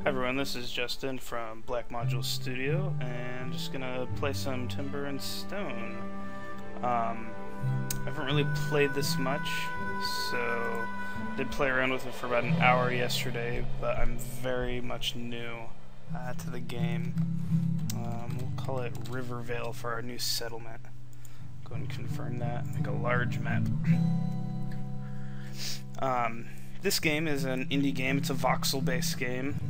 Hi everyone, this is Justin from Black Module Studio, and just gonna play some Timber and Stone. I haven't really played this much, so did play around with it for about an hour yesterday, but I'm very much new to the game. We'll call it Rivervale for our new settlement. Go ahead and confirm that. Make a large map. This game is an indie game. It's a voxel-based game.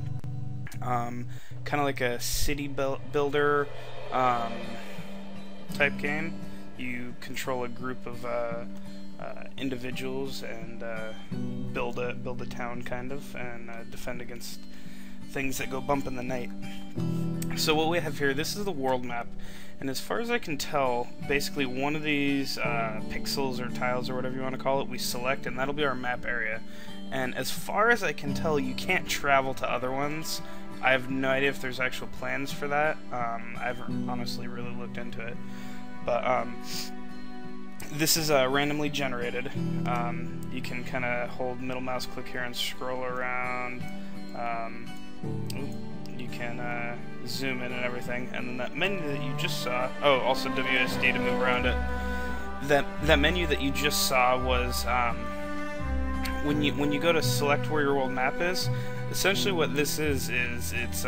Kind of like a city builder type game. You control a group of individuals and build a town, kind of, and defend against things that go bump in the night. So what we have here, this is the world map, and as far as I can tell, basically one of these pixels or tiles or whatever you want to call it, we select, and that'll be our map area. And as far as I can tell, you can't travel to other ones. I have no idea if there's actual plans for that. I haven't honestly really looked into it. But this is randomly generated. You can kind of hold middle mouse click here and scroll around. You can zoom in and everything. And then that menu that you just saw, oh, also WSD to move around it. That menu that you just saw was when you go to select where your world map is. Essentially what this is it's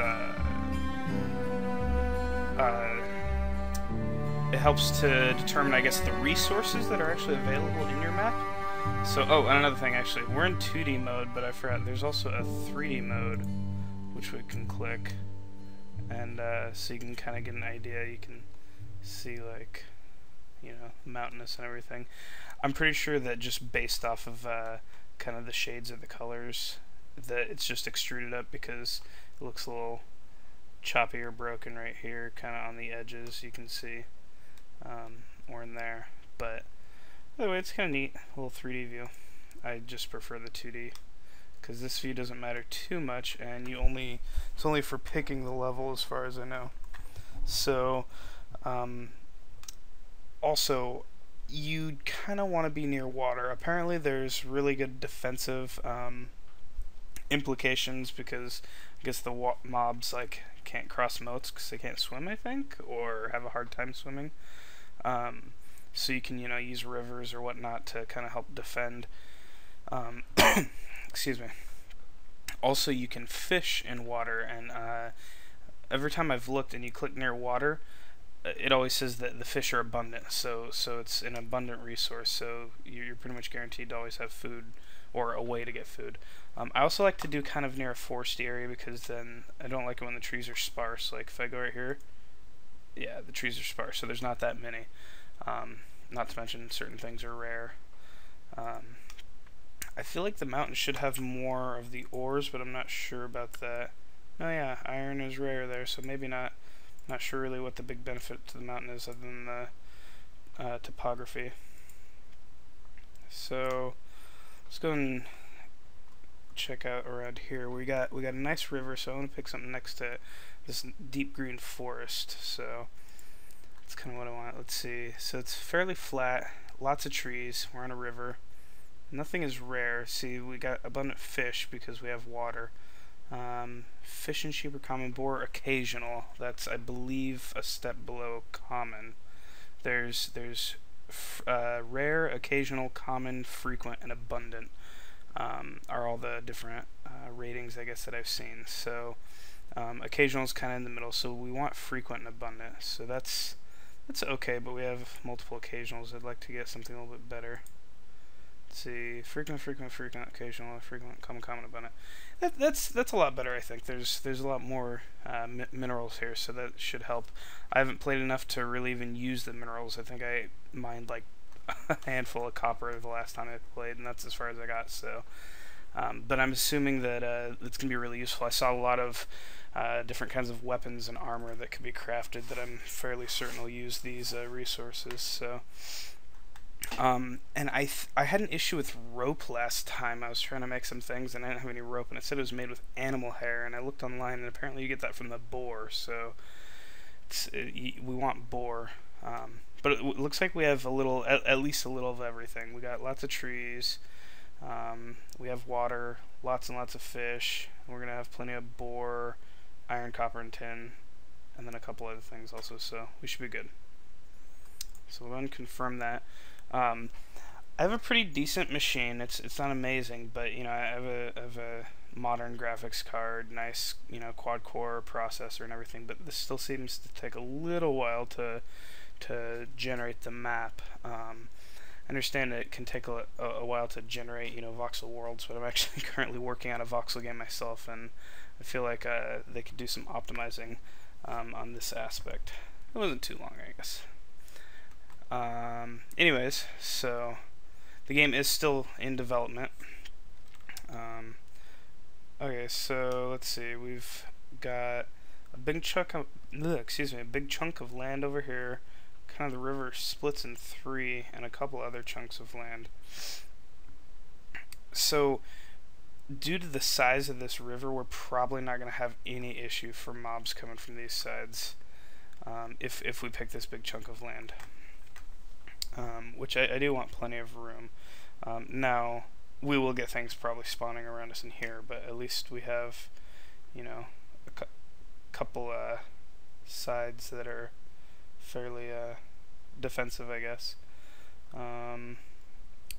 it helps to determine, I guess, the resources that are actually available in your map. So, oh, and another thing, actually, we're in 2D mode, but I forgot, there's also a 3D mode, which we can click, and so you can kind of get an idea. You can see, like, you know, mountainous and everything. I'm pretty sure that just based off of kind of the shades of the colors, that it's just extruded up because it looks a little choppy or broken right here, kind of on the edges, you can see, or in there. But anyway, it's kind of neat, a little 3D view. I just prefer the 2D because this view doesn't matter too much, and it's only for picking the level as far as I know. So also, you kind of want to be near water. Apparently there's really good defensive implications because I guess the mobs like can't cross moats because they can't swim, I think, or have a hard time swimming. So you can, you know, use rivers or whatnot to kind of help defend. Excuse me. Also, you can fish in water, and every time I've looked and you click near water, it always says that the fish are abundant. So it's an abundant resource. So you're pretty much guaranteed to always have food or a way to get food. I also like to do kind of near a foresty area because then I don't like it when the trees are sparse. Like if I go right here, yeah, the trees are sparse, so there's not that many. Not to mention certain things are rare. I feel like the mountain should have more of the ores, but I'm not sure about that. Oh yeah, iron is rare there, so maybe not. Not sure really what the big benefit to the mountain is other than the topography. So let's go and check out around here. We got a nice river, so I want to pick something next to this deep green forest. So that's kind of what I want. Let's see. So it's fairly flat, lots of trees. We're on a river. Nothing is rare. See, we got abundant fish because we have water. Fish and sheep are common. Boar occasional. That's, I believe, a step below common. There's rare, occasional, common, frequent, and abundant are all the different ratings, I guess, that I've seen. So occasional is kind of in the middle. So we want frequent and abundant. So that's okay, but we have multiple occasionals. I'd like to get something a little bit better. Let's see, frequent, occasional, frequent, common, abundant. That's a lot better, I think. There's a lot more minerals here, so that should help. I haven't played enough to really even use the minerals. I think I mined like a handful of copper the last time I played, and that's as far as I got. So, but I'm assuming that it's gonna be really useful. I saw a lot of different kinds of weapons and armor that could be crafted that I'm fairly certain will use these resources. So. And I had an issue with rope last time. I was trying to make some things and I didn't have any rope, and it said it was made with animal hair, and I looked online and apparently you get that from the boar, so we want boar. But it looks like we have a little, at least a little of everything. We got lots of trees, We have water, lots and lots of fish. We're going to have plenty of boar, iron, copper, and tin, and then a couple other things also, so we should be good. So we'll go and confirm that. I have a pretty decent machine. It's not amazing, but you know, I have a modern graphics card, nice, you know, quad-core processor and everything, but this still seems to take a little while to generate the map. I understand it can take a while to generate, you know, voxel worlds, but I'm actually currently working on a voxel game myself, and I feel like they could do some optimizing on this aspect. It wasn't too long, I guess. Anyways, so the game is still in development. Okay, so let's see. We've got a big chunk of a big chunk of land over here. Kind of the river splits in 3, and a couple other chunks of land. So, due to the size of this river, we're probably not going to have any issue for mobs coming from these sides if we pick this big chunk of land. Which I do want plenty of room. Now, we will get things probably spawning around us in here, but at least we have, you know, a couple sides that are fairly defensive, I guess.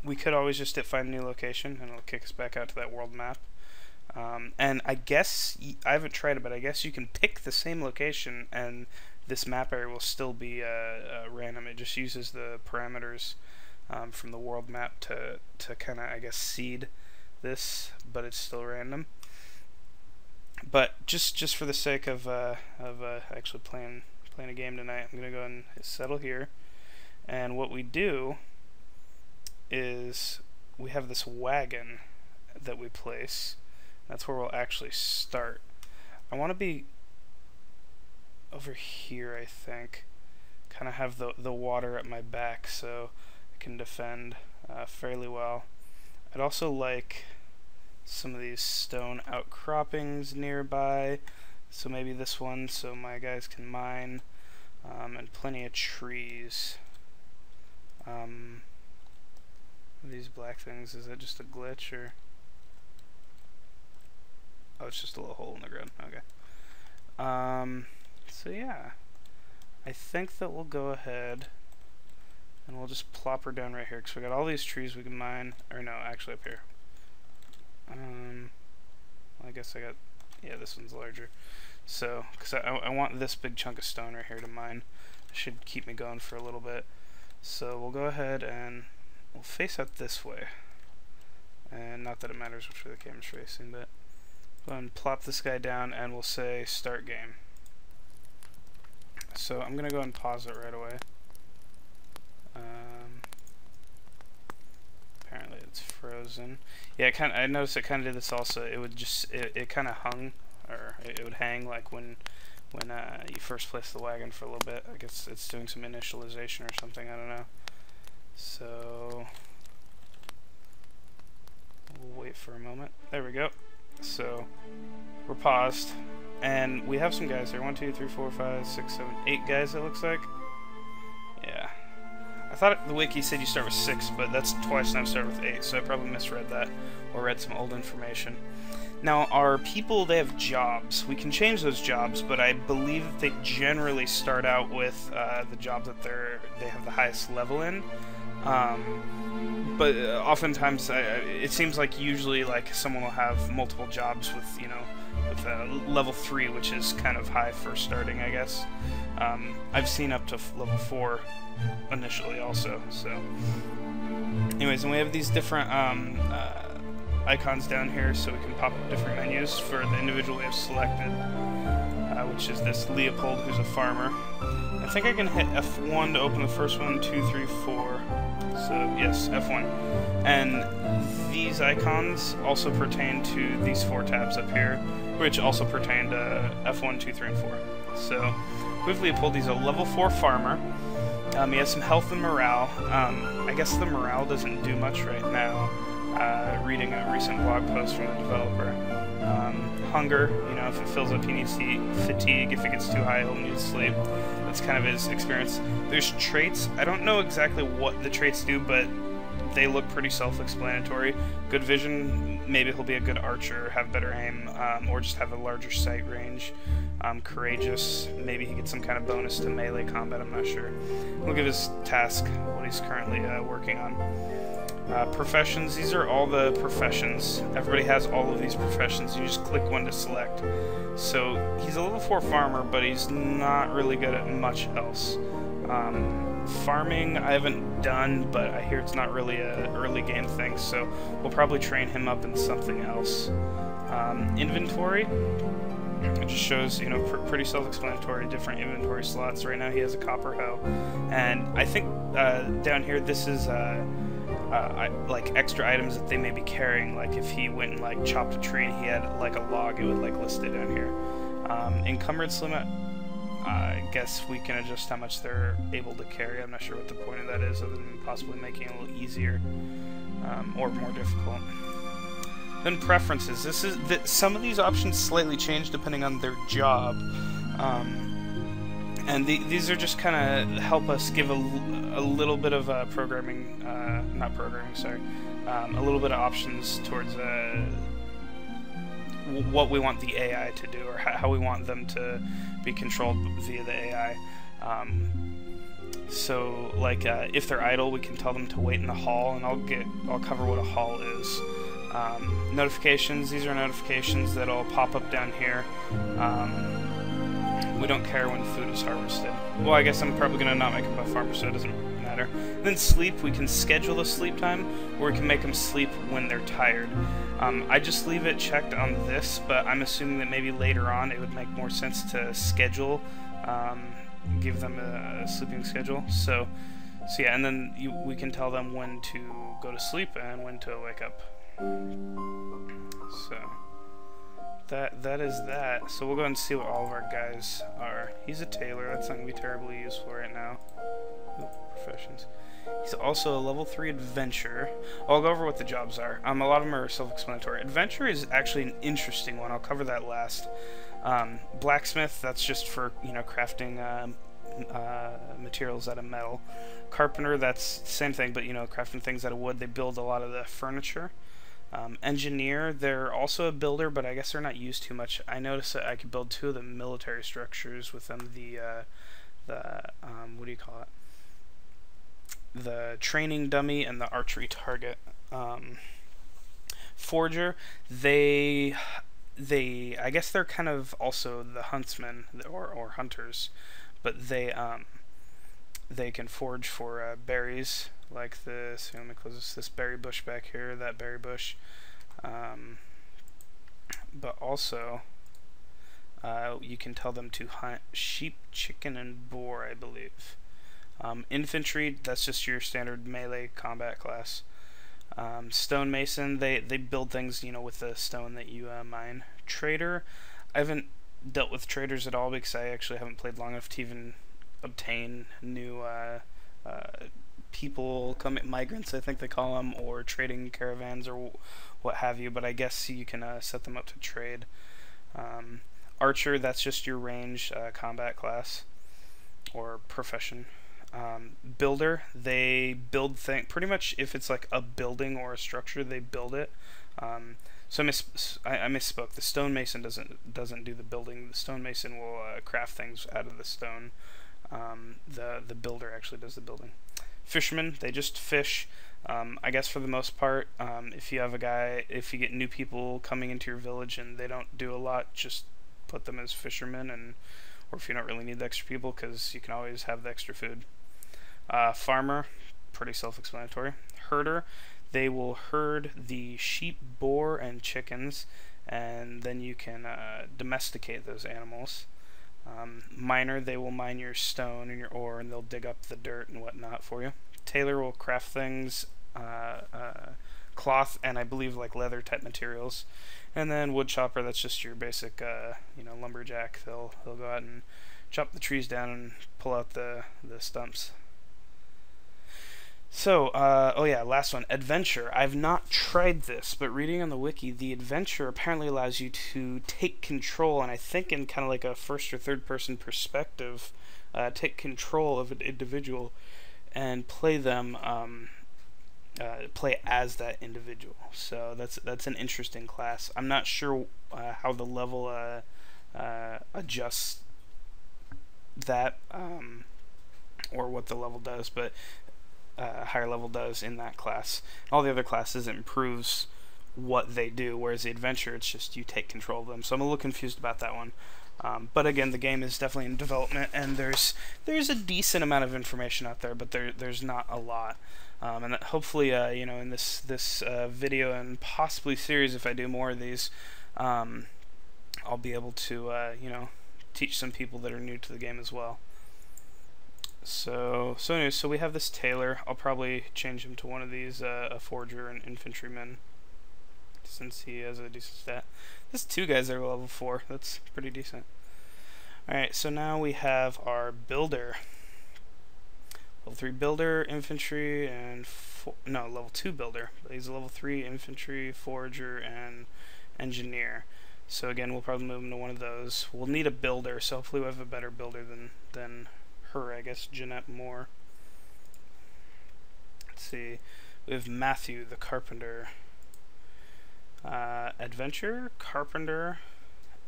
We could always just hit find a new location, and it'll kick us back out to that world map. And I guess, I haven't tried it, but I guess you can pick the same location, and this map area will still be random. It just uses the parameters from the world map to kind of, I guess, seed this, but it's still random. But just for the sake of actually playing a game tonight, I'm gonna go and settle here. And what we do is we have this wagon that we place. That's where we'll actually start. I want to be over here, I think. Kind of have the water at my back so I can defend fairly well. I'd also like some of these stone outcroppings nearby, so maybe this one so my guys can mine, and plenty of trees. These black things, is that just a glitch, or? Oh, it's just a little hole in the ground. Okay. So yeah, I think that we'll go ahead and we'll just plop her down right here, because we got all these trees we can mine, or no, actually up here. Well, I guess I got, yeah, this one's larger. So, because I want this big chunk of stone right here to mine. It should keep me going for a little bit. So we'll go ahead and we'll face out this way. And not that it matters which way the camera's facing, but go ahead and plop this guy down, and we'll say start game. So I'm gonna go and pause it right away. Apparently it's frozen. Yeah, I noticed it kind of did this also. It would just it kind of hung, or it would hang like when you first place the wagon for a little bit. I guess it's doing some initialization or something. I don't know. So we'll wait for a moment. There we go. So we're paused, and we have some guys here. 1, 2, 3, 4, 5, 6, 7, 8 guys. It looks like. Yeah. I thought the wiki said you start with 6, but that's twice and I've started with 8, so I probably misread that or read some old information. Now, our people, they have jobs. We can change those jobs, but I believe that they generally start out with the jobs that they have the highest level in. But oftentimes, it seems like usually like someone will have multiple jobs with, you know, with level 3, which is kind of high for starting, I guess. I've seen up to level 4 initially also. So, anyways, and we have these different icons down here, so we can pop up different menus for the individual we have selected, which is this Leopold, who's a farmer. I think I can hit F1 to open the first one, 2, 3, 4. So yes, F1. And these icons also pertain to these 4 tabs up here, which also pertain to F1, 2, 3, and 4. So with Leopold, he's a level 4 farmer. He has some health and morale. I guess the morale doesn't do much right now. Reading a recent blog post from the developer. Hunger, you know, if it fills up, he needs to eat. Fatigue, if it gets too high, he'll need to sleep. That's kind of his experience. There's traits. I don't know exactly what the traits do, but they look pretty self-explanatory. Good vision, maybe he'll be a good archer, have better aim, or just have a larger sight range. Courageous, maybe he gets some kind of bonus to melee combat, I'm not sure. We'll give his task what he's currently working on. Professions, these are all the professions. Everybody has all of these professions. You just click one to select. So he's a level 4 farmer, but he's not really good at much else. Farming I haven't done, but I hear it's not really a early game thing, so we'll probably train him up in something else. Inventory, it just shows, you know, pretty self-explanatory, different inventory slots. Right now he has a copper hoe, and I think down here this is like extra items that they may be carrying. Like if he went and like chopped a tree and he had like a log, it would like list it down here. Encumbrance limit, I guess we can adjust how much they're able to carry. I'm not sure what the point of that is, other than possibly making it a little easier or more difficult. Then preferences. This is some of these options slightly change depending on their job, and these are just kind of help us give a little bit of programming, not programming, sorry, a little bit of options towards what we want the AI to do, or how we want them to be controlled via the AI. So, like, if they're idle, we can tell them to wait in the hall, and I'll cover what a hall is. Notifications, these are notifications that'll pop up down here. We don't care when food is harvested. Well, I guess I'm probably going to not make them a farmer, so it doesn't matter. Then sleep, we can schedule the sleep time, or we can make them sleep when they're tired. I just leave it checked on this, but I'm assuming that maybe later on it would make more sense to schedule, give them a sleeping schedule. So yeah, and then we can tell them when to go to sleep and when to wake up. So that is that. So we'll go and see what all of our guys are. He's a tailor. That's not going to be terribly useful right now. Oop, professions. He's also a level 3 adventurer. I'll go over what the jobs are. A lot of them are self-explanatory. Adventurer is actually an interesting one. I'll cover that last. Blacksmith, that's just for, you know, crafting materials out of metal. Carpenter, that's the same thing, but, you know, crafting things out of wood. They build a lot of the furniture. Engineer, they're also a builder, but I guess they're not used too much. I noticed that I could build 2 of the military structures with them. What do you call it? The training dummy and the archery target. Forger, I guess they're kind of also the huntsmen or hunters, but they can forge for berries like this. Let me close this berry bush back here, that berry bush. But also you can tell them to hunt sheep, chicken, and boar, I believe. Infantry, that's just your standard melee combat class. Stonemason, they build things, you know, with the stone that you mine. Trader, I haven't dealt with traders at all because I actually haven't played long enough to even obtain new people, migrants I think they call them, or trading caravans or what have you, but I guess you can set them up to trade. Archer, that's just your range combat class or profession. Builder, they build things pretty much. If it's like a building or a structure, they build it. So I misspoke. The stonemason doesn't do the building. The stonemason will craft things out of the stone. The builder actually does the building. Fishermen, they just fish. I guess for the most part, if you get new people coming into your village and they don't do a lot, just put them as fishermen, or if you don't really need the extra people, because you can always have the extra food. Farmer, pretty self-explanatory. Herder, they will herd the sheep, boar, and chickens, and then you can domesticate those animals. Miner, they will mine your stone and your ore, and they'll dig up the dirt and whatnot for you. Tailor will craft things, cloth, and I believe like leather type materials. And then wood chopper, that's just your basic, lumberjack. They'll go out and chop the trees down and pull out the stumps. So, oh yeah, last one, adventure. I've not tried this, but reading on the wiki, the adventure apparently allows you to take control, and I think in kind of like a first or third person perspective, take control of an individual and play them play as that individual. So that's an interesting class. I'm not sure how the level adjusts that, or what the level does, but higher level does in that class. All the other classes, it improves what they do, whereas the adventure, it's just you take control of them. So I'm a little confused about that one. But again, the game is definitely in development, and there's a decent amount of information out there, but there's not a lot. And hopefully, you know, in this video and possibly series, if I do more of these, I'll be able to you know, teach some people that are new to the game as well. So anyway, so we have this tailor. I'll probably change him to one of these, a forger and infantryman, since he has a decent stat. There's 2 guys that are level 4. That's pretty decent. Alright, so now we have our builder. Level 3 builder, infantry, and level 2 builder. He's a level 3 infantry, forager, and engineer. So again, we'll probably move him to one of those. We'll need a builder, so hopefully we have a better builder than her, I guess, Jeanette Moore. Let's see. We have Matthew, the carpenter. Adventure, carpenter,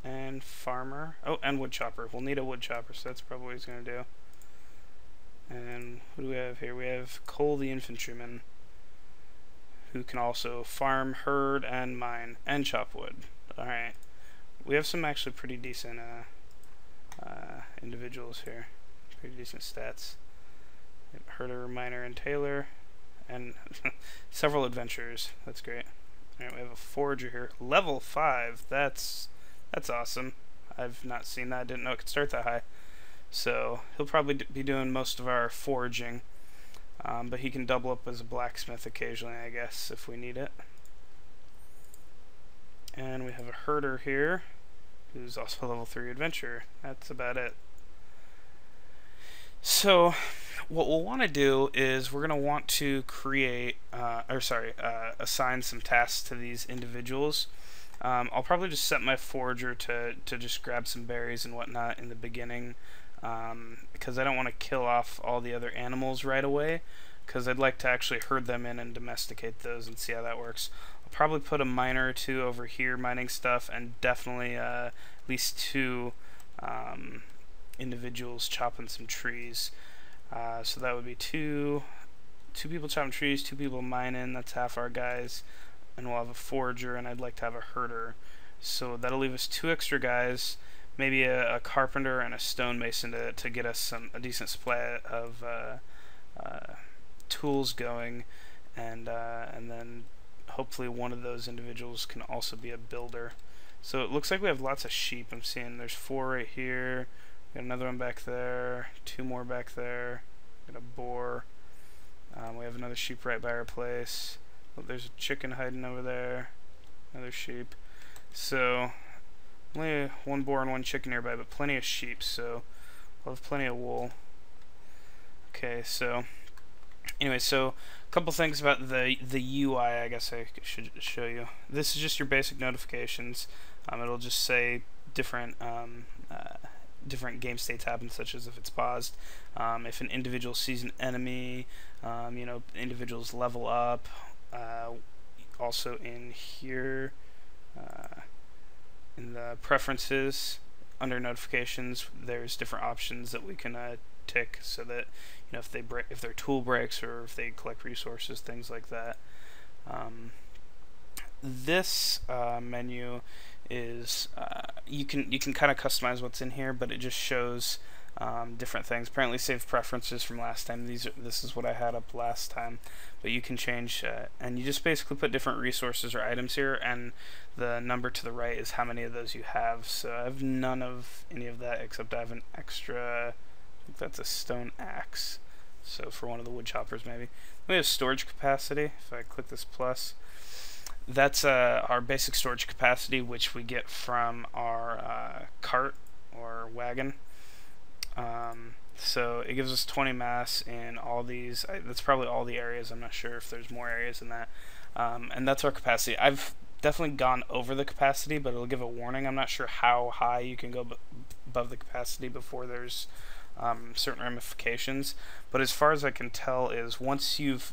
and farmer. Oh, and woodchopper. We'll need a woodchopper, so that's probably what he's going to do. And what do we have here? We have Cole, the infantryman, who can also farm, herd, and mine, and chop wood. Alright. We have some actually pretty decent individuals here. Pretty decent stats. Herder, miner, and tailor, and several adventurers. That's great. Alright, we have a forager here. Level 5. That's awesome. I've not seen that. I didn't know it could start that high. So he'll probably be doing most of our foraging. But he can double up as a blacksmith occasionally, I guess, if we need it. And we have a herder here, who's also a level 3 adventurer. That's about it. So what we'll want to do is we're going to want to create, assign some tasks to these individuals. I'll probably just set my forager to just grab some berries and whatnot in the beginning, because I don't want to kill off all the other animals right away, because I'd like to actually herd them in and domesticate those and see how that works. I'll probably put a miner or 2 over here mining stuff, and definitely at least 2 individuals chopping some trees. So that would be two people chopping trees, 2 people mining. That's half our guys, and we'll have a forager, and I'd like to have a herder. So that'll leave us 2 extra guys, maybe a carpenter and a stonemason to get us a decent supply of tools going, and then hopefully one of those individuals can also be a builder. So it looks like we have lots of sheep. I'm seeing there's 4 right here. Got another one back there, 2 more back there. Got a boar. We have another sheep right by our place. Oh, there's a chicken hiding over there. Another sheep. So only 1 boar and 1 chicken nearby, but plenty of sheep. So we'll have plenty of wool. Okay, so anyway, so a couple things about the UI. I guess I should show you. This is just your basic notifications. It'll just say different different game states happen, such as if it's paused, if an individual sees an enemy, you know, individuals level up. Also in here, in the preferences under notifications, there's different options that we can tick, so that, you know, if their tool breaks or if they collect resources, things like that. This menu is you can kind of customize what's in here, but it just shows different things. Apparently save preferences from last time. This is what I had up last time, but you can change, and you just basically put different resources or items here, and the number to the right is how many of those you have. So I have none of any of that, except I have an extra, I think that's a stone axe, so for one of the wood choppers maybe. We have storage capacity. If I click this plus, that's our basic storage capacity, which we get from our cart or wagon. So it gives us 20 mass in all these. That's probably all the areas. I'm not sure if there's more areas than that. And that's our capacity. I've definitely gone over the capacity, but it'll give a warning. I'm not sure how high you can go above the capacity before there's certain ramifications. But as far as I can tell is once you've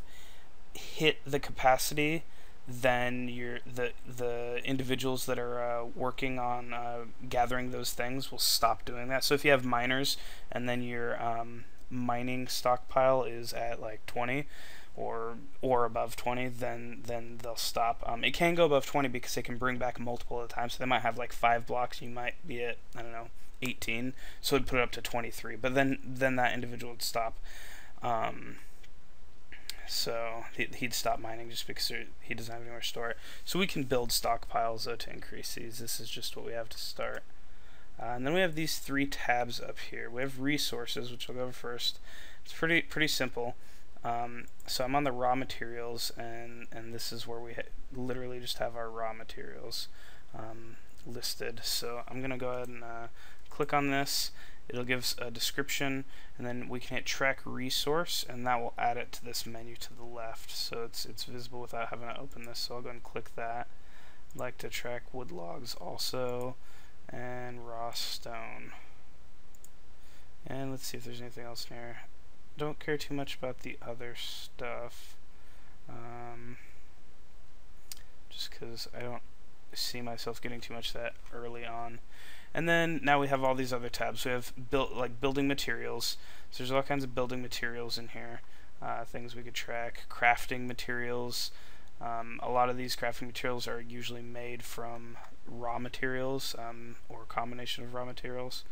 hit the capacity, then the individuals that are working on gathering those things will stop doing that. So if you have miners and then your mining stockpile is at like 20 or above 20, then they'll stop. It can go above 20 because they can bring back multiple at a time. So they might have like 5 blocks. You might be at, I don't know, 18. So it'd put it up to 23. But then that individual would stop. So he'd stop mining just because he doesn't have anywhere to store it. So we can build stockpiles though to increase these. This is just what we have to start. And then we have these 3 tabs up here. We have resources, which I'll go over first. It's pretty simple. So I'm on the raw materials, and this is where we literally just have our raw materials listed. So I'm gonna go ahead and click on this. It'll give us a description, and then we can hit track resource, and that will add it to this menu to the left, so it's visible without having to open this. So I'll go and click that. I'd like to track wood logs also, and raw stone. And let's see if there's anything else in here. Don't care too much about the other stuff, just because I don't see myself getting too much of that early on. And then now we have all these other tabs. We have building materials. So there's all kinds of building materials in here. Things we could track. Crafting materials. A lot of these crafting materials are usually made from raw materials or a combination of raw materials.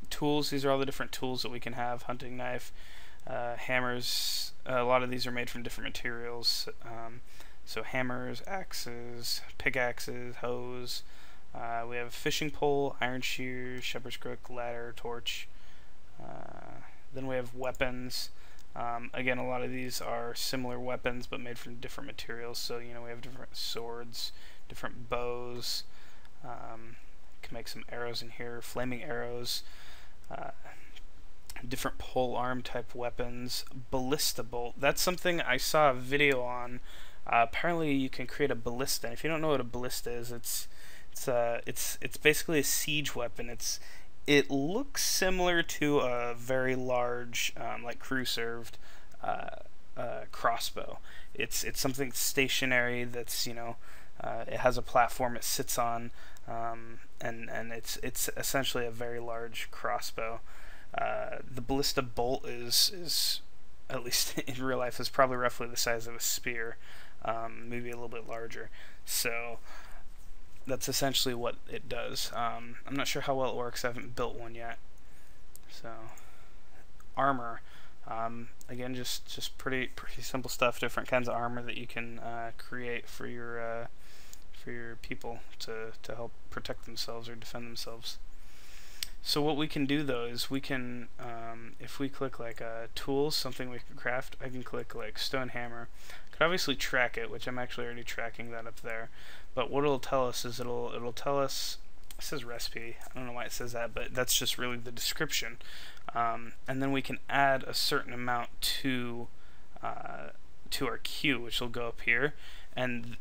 Tools. These are all the different tools that we can have. Hunting knife, hammers. A lot of these are made from different materials. So hammers, axes, pickaxes, hoes. We have a fishing pole, iron shears, shepherd's crook, ladder, torch. Then we have weapons. Again, a lot of these are similar weapons but made from different materials. So we have different swords, different bows. Can make some arrows in here, flaming arrows. Different pole arm type weapons. Ballista bolt. That's something I saw a video on. Apparently you can create a ballista, and if you don't know what a ballista is, it's basically a siege weapon. It looks similar to a very large like crew served crossbow. It's something stationary that's it has a platform it sits on, and it's essentially a very large crossbow. The ballista bolt is at least in real life is probably roughly the size of a spear. Maybe a little bit larger. So that's essentially what it does. I'm not sure how well it works. I haven't built one yet. So armor. Again, just pretty simple stuff. Different kinds of armor that you can create for your people to help protect themselves or defend themselves. So what we can do though is we can, if we click like tools, something we can craft, I can click like stone hammer. I could obviously track it, which I'm actually already tracking that up there. But what it'll tell us is it'll tell us, it says recipe, I don't know why it says that, but that's just really the description. And then we can add a certain amount to our queue, which will go up here. And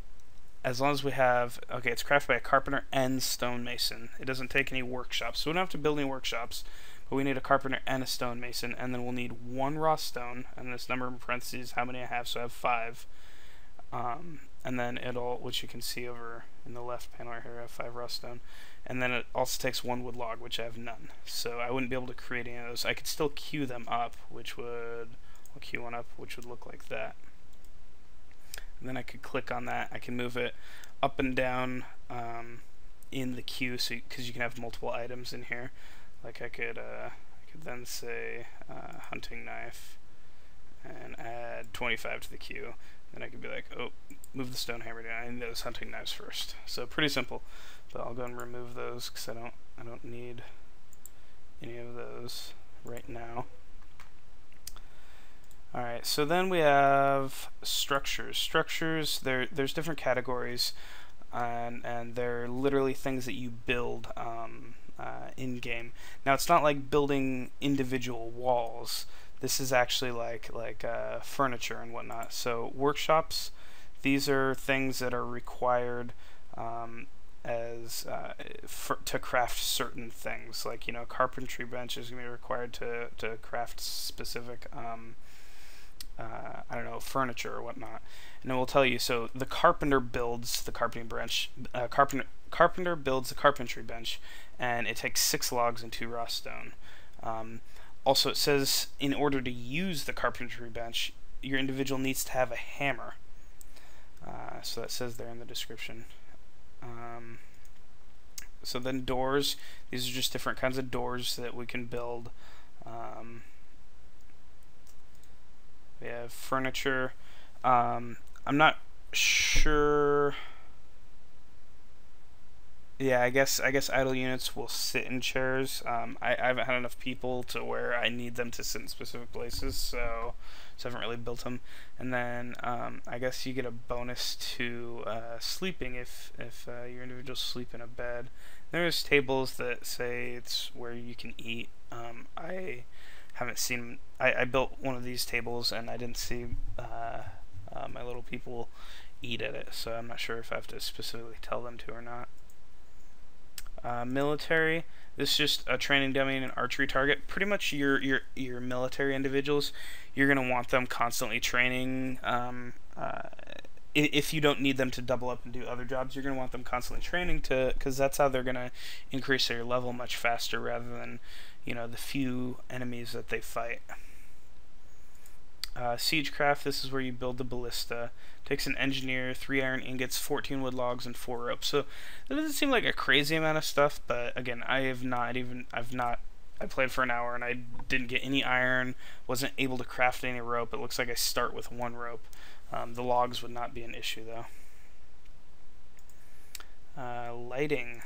as long as we have, okay, it's crafted by a carpenter and stonemason. It doesn't take any workshops, so we don't have to build any workshops, but we need a carpenter and a stonemason, and then we'll need 1 raw stone, and this number in parentheses, how many I have, so I have 5. And then which you can see over in the left panel right here, I have 5 raw stone. And then it also takes 1 wood log, which I have none. So I wouldn't be able to create any of those. I could still queue them up, I'll queue one up, which would look like that. And then I could click on that. I can move it up and down in the queue, so because you can have multiple items in here. Like I could then say hunting knife and add 25 to the queue. Then I could be like, oh, move the stone hammer down. I need those hunting knives first. So pretty simple. But I'll go and remove those because I don't need any of those right now. Alright, so then we have structures. Structures, there's different categories, and they're literally things that you build in-game. Now, it's not like building individual walls. This is actually like furniture and whatnot. So workshops, these are things that are required to craft certain things. Like, carpentry bench is going to be required to craft specific I don't know, furniture or whatnot. And it will tell you, so the carpenter builds the carpenting bench, carpenter builds the carpentry bench, and it takes 6 logs and 2 raw stone. Also, it says in order to use the carpentry bench, your individual needs to have a hammer. So that says there in the description. So then doors, these are just different kinds of doors that we can build. We have furniture. I'm not sure. Yeah, I guess idle units will sit in chairs. I haven't had enough people to where I need them to sit in specific places, so I haven't really built them. And then I guess you get a bonus to sleeping if your individuals sleep in a bed. There's tables that say it's where you can eat. I haven't seen. I built one of these tables and I didn't see my little people eat at it, so I'm not sure if I have to specifically tell them to or not. Military. This is just a training dummy and an archery target. Pretty much your military individuals, you're gonna want them constantly training. If you don't need them to double up and do other jobs, you're gonna want them constantly training because that's how they're gonna increase their level much faster rather than the few enemies that they fight. Siegecraft, this is where you build the ballista. Takes an engineer, 3 iron ingots, 14 wood logs, and 4 ropes. So that doesn't seem like a crazy amount of stuff, but again, I played for an hour and I didn't get any iron, wasn't able to craft any rope. It looks like I start with 1 rope. The logs would not be an issue though. Lighting.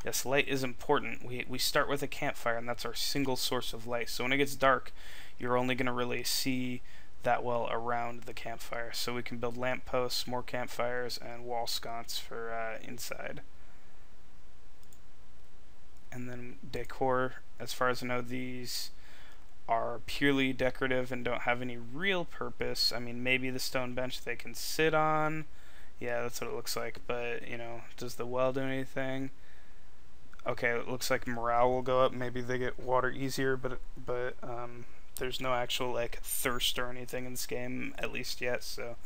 Yes, light is important. We start with a campfire and that's our single source of light. So when it gets dark, you're only going to really see that well around the campfire. So we can build lampposts, more campfires, and wall sconce for inside. And then decor, as far as I know, these are purely decorative and don't have any real purpose. I mean, maybe the stone bench they can sit on. Yeah, that's what it looks like. But, does the well do anything? Okay, it looks like morale will go up. Maybe they get water easier, but there's no actual thirst or anything in this game, at least yet. So,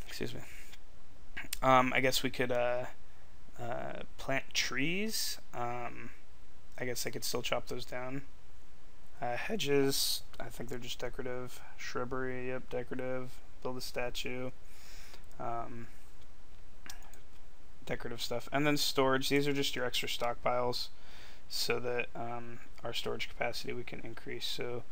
excuse me. I guess we could plant trees. I guess I could still chop those down. Hedges, I think they're just decorative. Shrubbery, yep, decorative. Build a statue. Decorative stuff. And then storage, these are just your extra stockpiles so that our storage capacity we can increase. So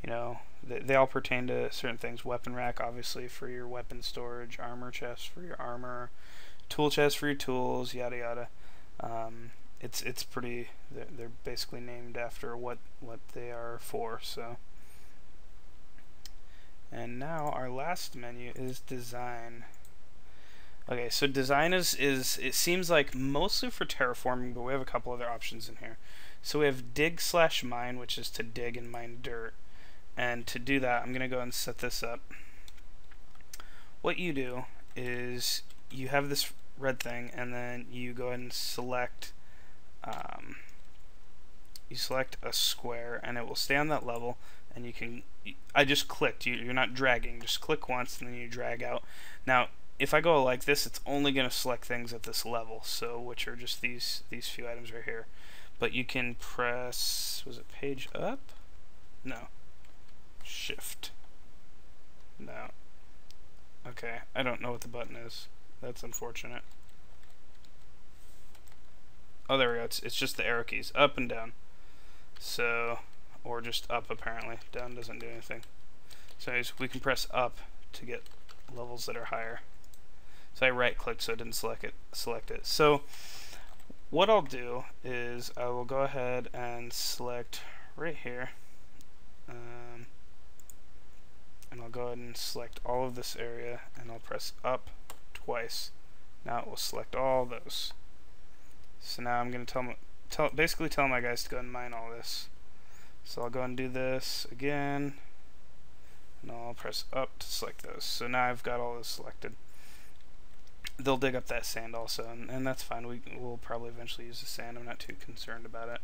they all pertain to certain things. Weapon rack, obviously, for your weapon storage. Armor chest for your armor. Tool chest for your tools, yada yada. It's pretty, they're basically named after what they are for. So, and now our last menu is design. Okay, so design is it seems like mostly for terraforming, but we have a couple other options in here. So we have dig/mine, which is to dig and mine dirt. And to do that, I'm going to go and set this up. What you do is you have this red thing, and then you go ahead and select a square, and it will stay on that level. And you can, I just clicked. You're not dragging. Just click once, and then you drag out. Now, if I go like this, it's only going to select things at this level, so which are just these few items right here. But you can press, was it page up? No. Shift. No. Okay, I don't know what the button is. That's unfortunate. Oh, there we go. It's just the arrow keys, up and down. So, or just up apparently. Down doesn't do anything. So anyways, we can press up to get levels that are higher. So I right-clicked so it didn't select it. So what I'll do is I will go ahead and select right here, and I'll go ahead and select all of this area, and I'll press up twice. Now it will select all those. So now I'm going to basically tell my guys to go and mine all this. So I'll go and do this again, and I'll press up to select those. So now I've got all this selected. They'll dig up that sand also, and that's fine. We'll probably eventually use the sand. I'm not too concerned about it.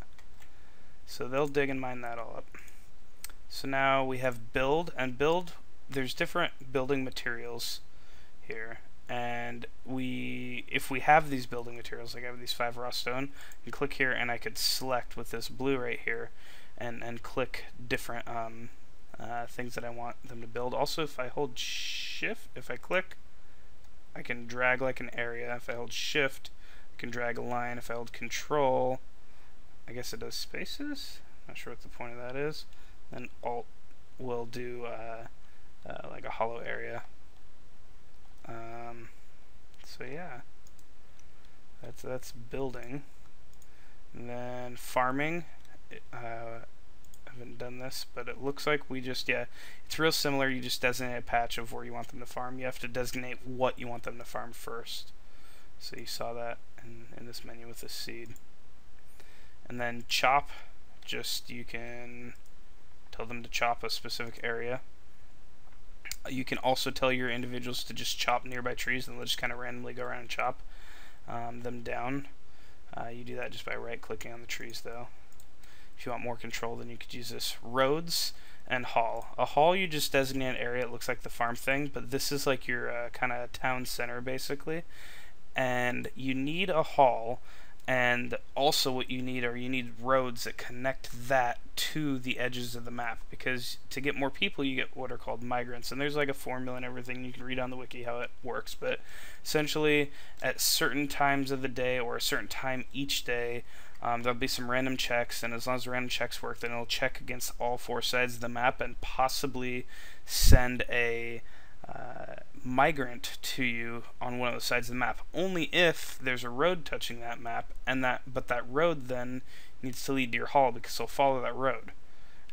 So they'll dig and mine that all up. So now we have build, and build, there's different building materials here. And if we have these building materials, like I have these 5 raw stone, you click here and I could select with this blue right here and click different things that I want them to build. Also, if I hold shift, if I click, I can drag like an area. If I hold shift, I can drag a line. If I hold control, I guess it does spaces. Not sure what the point of that is. Then alt will do like a hollow area. So yeah, that's building. And then farming. I haven't done this, but it looks like we just, yeah, it's real similar. You just designate a patch of where you want them to farm. You have to designate what you want them to farm first. So you saw that in this menu with this seed. And then chop, just you can tell them to chop a specific area. You can also tell your individuals to just chop nearby trees, and they'll just kind of randomly go around and chop them down. You do that just by right-clicking on the trees, though. If you want more control, then you could use this. Roads and hall. A hall, you just designate an area. It looks like the farm thing, but this is like your kind of town center, basically. And you need a hall, and also what you need roads that connect that to the edges of the map, because to get more people you get what are called migrants, and there's like a formula and everything. You can read on the wiki how it works, but essentially at certain times of the day or a certain time each day, there'll be some random checks, and as long as the random checks work, then it'll check against all 4 sides of the map and possibly send a migrant to you on one of the sides of the map, only if there's a road touching that map, and but that road then needs to lead to your hall, because they'll follow that road.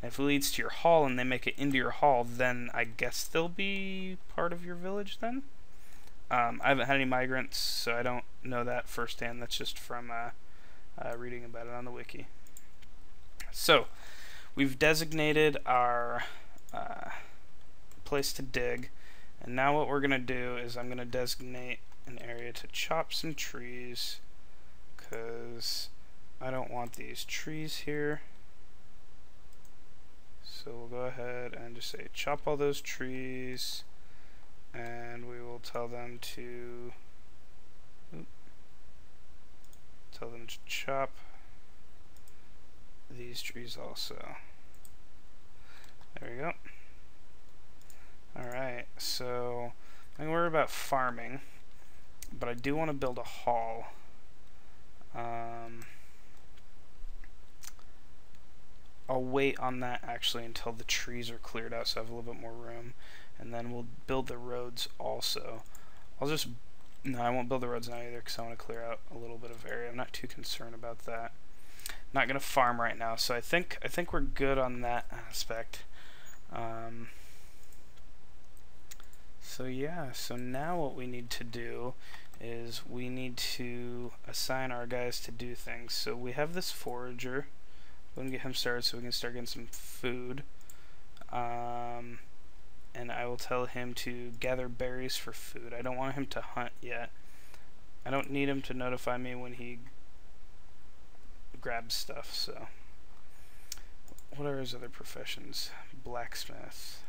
And if it leads to your hall and they make it into your hall, then I guess they'll be part of your village then. I haven't had any migrants, so I don't know that firsthand. That's just from reading about it on the wiki. So we've designated our place to dig. And now what we're going to do is I'm going to designate an area to chop some trees, because I don't want these trees here. So we'll go ahead and just say chop all those trees, and we will tell them to chop these trees also. There we go. Alright, so I'm going to worry about farming, but I do want to build a hall. I'll wait on that actually until the trees are cleared out, so I have a little bit more room, and then we'll build the roads also. No, I won't build the roads now either, because I want to clear out a little bit of area. I'm not too concerned about that. Not going to farm right now, so I think we're good on that aspect. So yeah, so now what we need to do is we need to assign our guys to do things. So we have this forager. We're going to get him started so we can start getting some food. And I will tell him to gather berries for food. I don't want him to hunt yet. I don't need him to notify me when he grabs stuff, so. What are his other professions? Blacksmith.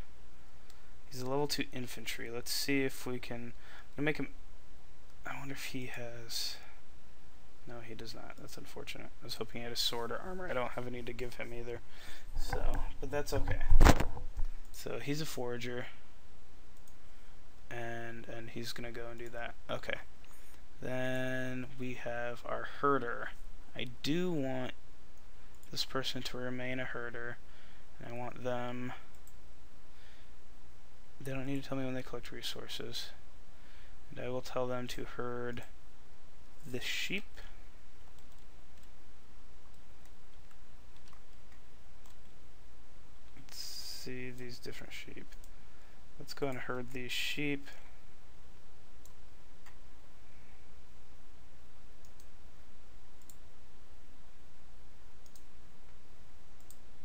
He's a level 2 infantry. Let's see if we can. I'm gonna make him. I wonder if he has. No, he does not. That's unfortunate. I was hoping he had a sword or armor. I don't have any to give him either. So, but that's okay. So he's a forager, and he's gonna go and do that. Okay. Then we have our herder. I do want this person to remain a herder, and I want them. They don't need to tell me when they collect resources. And I will tell them to herd the sheep. Let's see these different sheep. Let's go and herd these sheep.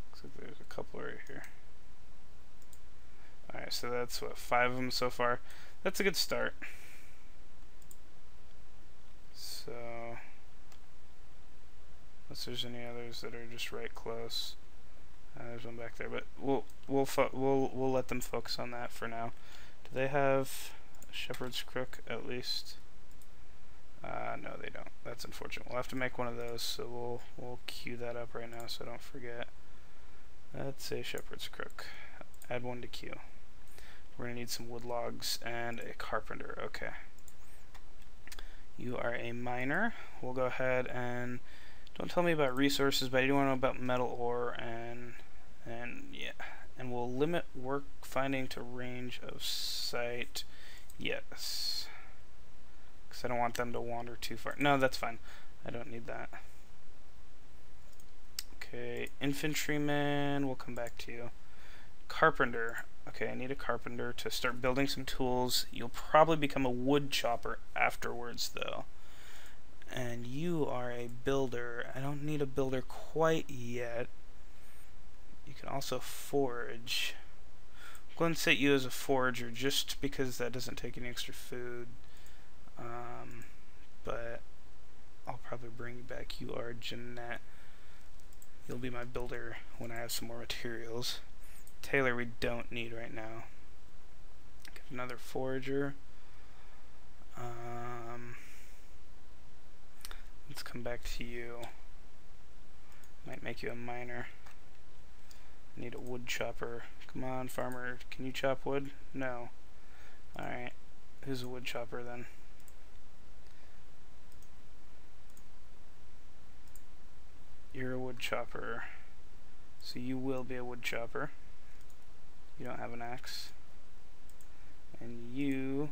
Looks like there's a couple right here. Alright, so that's what, 5 of them so far. That's a good start. So, unless there's any others that are just right close. There's one back there, but we'll let them focus on that for now. Do they have a shepherd's crook at least? No, they don't. That's unfortunate. We'll have to make one of those, so we'll queue that up right now so I don't forget. That's a shepherd's crook. Add one to queue. We're gonna need some wood logs and a carpenter. Okay. You are a miner. We'll go ahead and don't tell me about resources, but I do want to know about metal ore and yeah. And we'll limit work finding to range of sight. Yes. Because I don't want them to wander too far. No, that's fine. I don't need that. Okay, infantryman, we'll come back to you. Carpenter. Okay, I need a carpenter to start building some tools. You'll probably become a wood chopper afterwards, though. And you are a builder. I don't need a builder quite yet. You can also forage. I'm going to set you as a forager just because that doesn't take any extra food. But I'll probably bring you back. You are Jeanette. You'll be my builder when I have some more materials. Taylor we don't need right now. Get another forager. Let's come back to you. Might make you a miner. I need a wood chopper. Come on, farmer. Can you chop wood? No. Alright. Who's a wood chopper then? You're a wood chopper. So you will be a wood chopper. You don't have an axe. And you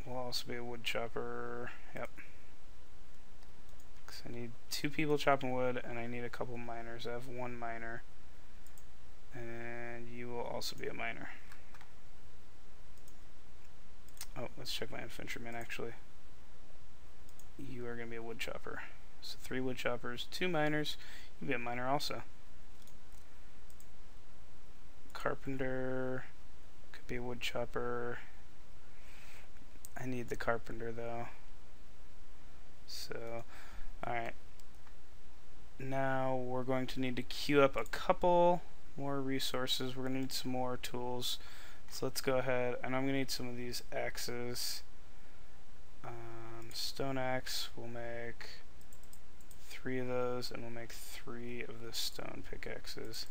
will also be a wood chopper. Yep. Because I need 2 people chopping wood, and I need a couple miners. I have 1 miner. And you will also be a miner. Oh, let's check my infantryman actually. You are going to be a wood chopper. So 3 wood choppers, 2 miners. You'll be a miner also. Carpenter could be a wood chopper. I need the carpenter though. So, alright. Now we're going to need to queue up a couple more resources. We're going to need some more tools. So let's go ahead, and I'm going to need some of these axes. Stone axe, we'll make 3 of those, and we'll make 3 of the stone pickaxes.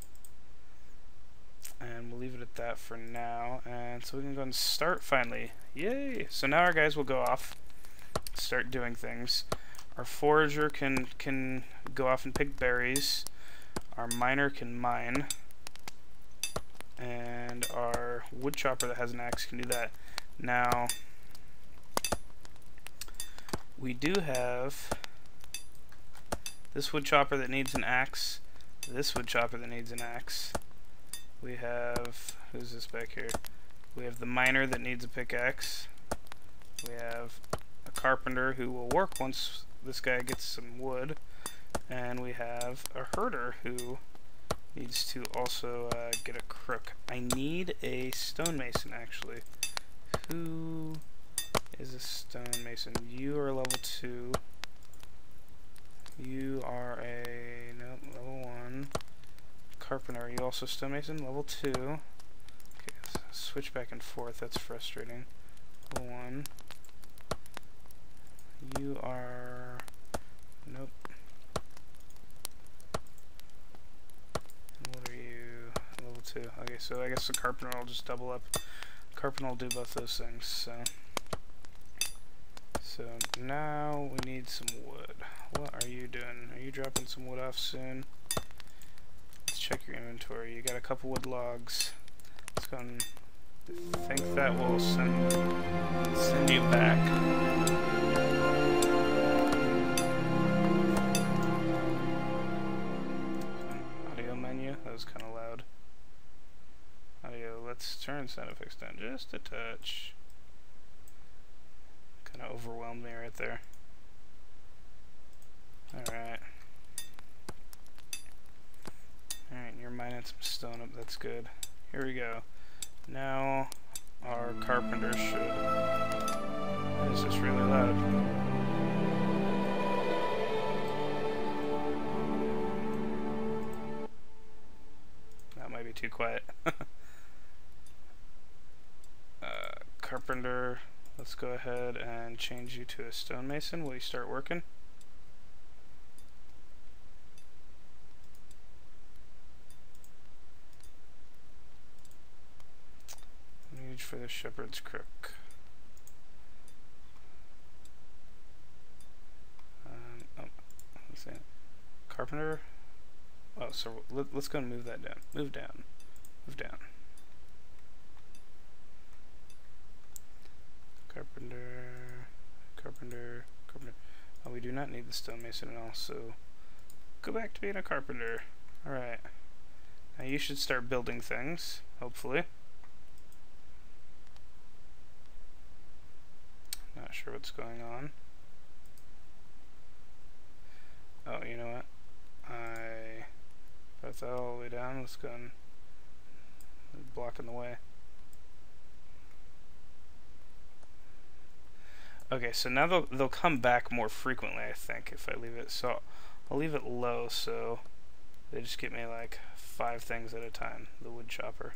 And we'll leave it at that for now. And so we can go and start finally. Yay! So now our guys will go off, start doing things. Our forager can go off and pick berries. Our miner can mine. And our wood chopper that has an axe can do that. Now, we do have this wood chopper that needs an axe, this wood chopper that needs an axe. We have, who's this back here? We have the miner that needs a pickaxe. We have a carpenter who will work once this guy gets some wood. And we have a herder who needs to also get a crook. I need a stonemason actually. Who is a stonemason? You are level 2. You are a, nope, level 1. Carpenter, are you also stonemason? Level 2. Okay, let's switch back and forth, that's frustrating. Level 1. You are, nope. And what are you? Level 2. Okay, so I guess the carpenter will just double up. Carpenter will do both those things, so now we need some wood. What are you doing? Are you dropping some wood off soon? Let's check your inventory. You got a couple wood logs. Let's go and I think that will send you back. Audio menu. That was kind of loud. Audio. Let's turn sound effects down just a touch. Kind of overwhelmed me right there. Alright. Alright, you're mining some stone up, that's good. Here we go. Now, our carpenter should... Why is this really loud? quiet. Carpenter, let's go ahead and change you to a stonemason. Will you start working? Need for the shepherd's crook. Oh, let's see. Carpenter. Oh, so let's go and move that down. Move down. Move down. Carpenter. Carpenter. Carpenter. Oh, we do not need the stonemason at all, so go back to being a carpenter. Alright. Now you should start building things, hopefully. Not sure what's going on. Oh, you know what? I brought that all the way down. Let's go and blocking the way. Okay, so now they'll come back more frequently, I think, if I leave it. So I'll leave it low so they just get me like 5 things at a time. The wood chopper.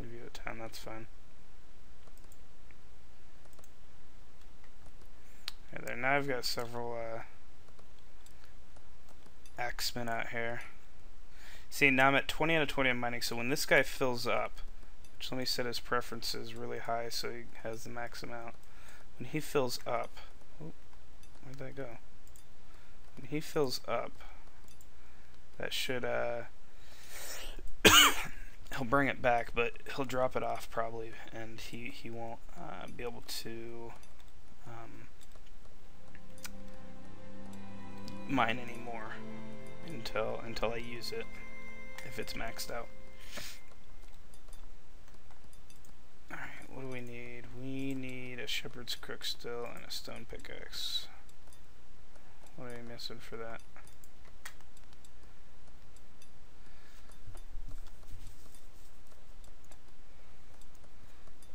Leave you at 10, that's fine. Okay, there. Now I've got several axemen out here. See, now I'm at 20 out of 20 on mining, so when this guy fills up, which let me set his preferences really high so he has the max amount. When he fills up, oh, where'd that go? When he fills up, that should, he'll bring it back, but he'll drop it off probably, and he won't be able to mine anymore until I use it, if it's maxed out. Alright, what do we need? We need a shepherd's crook still and a stone pickaxe. What are we missing for that?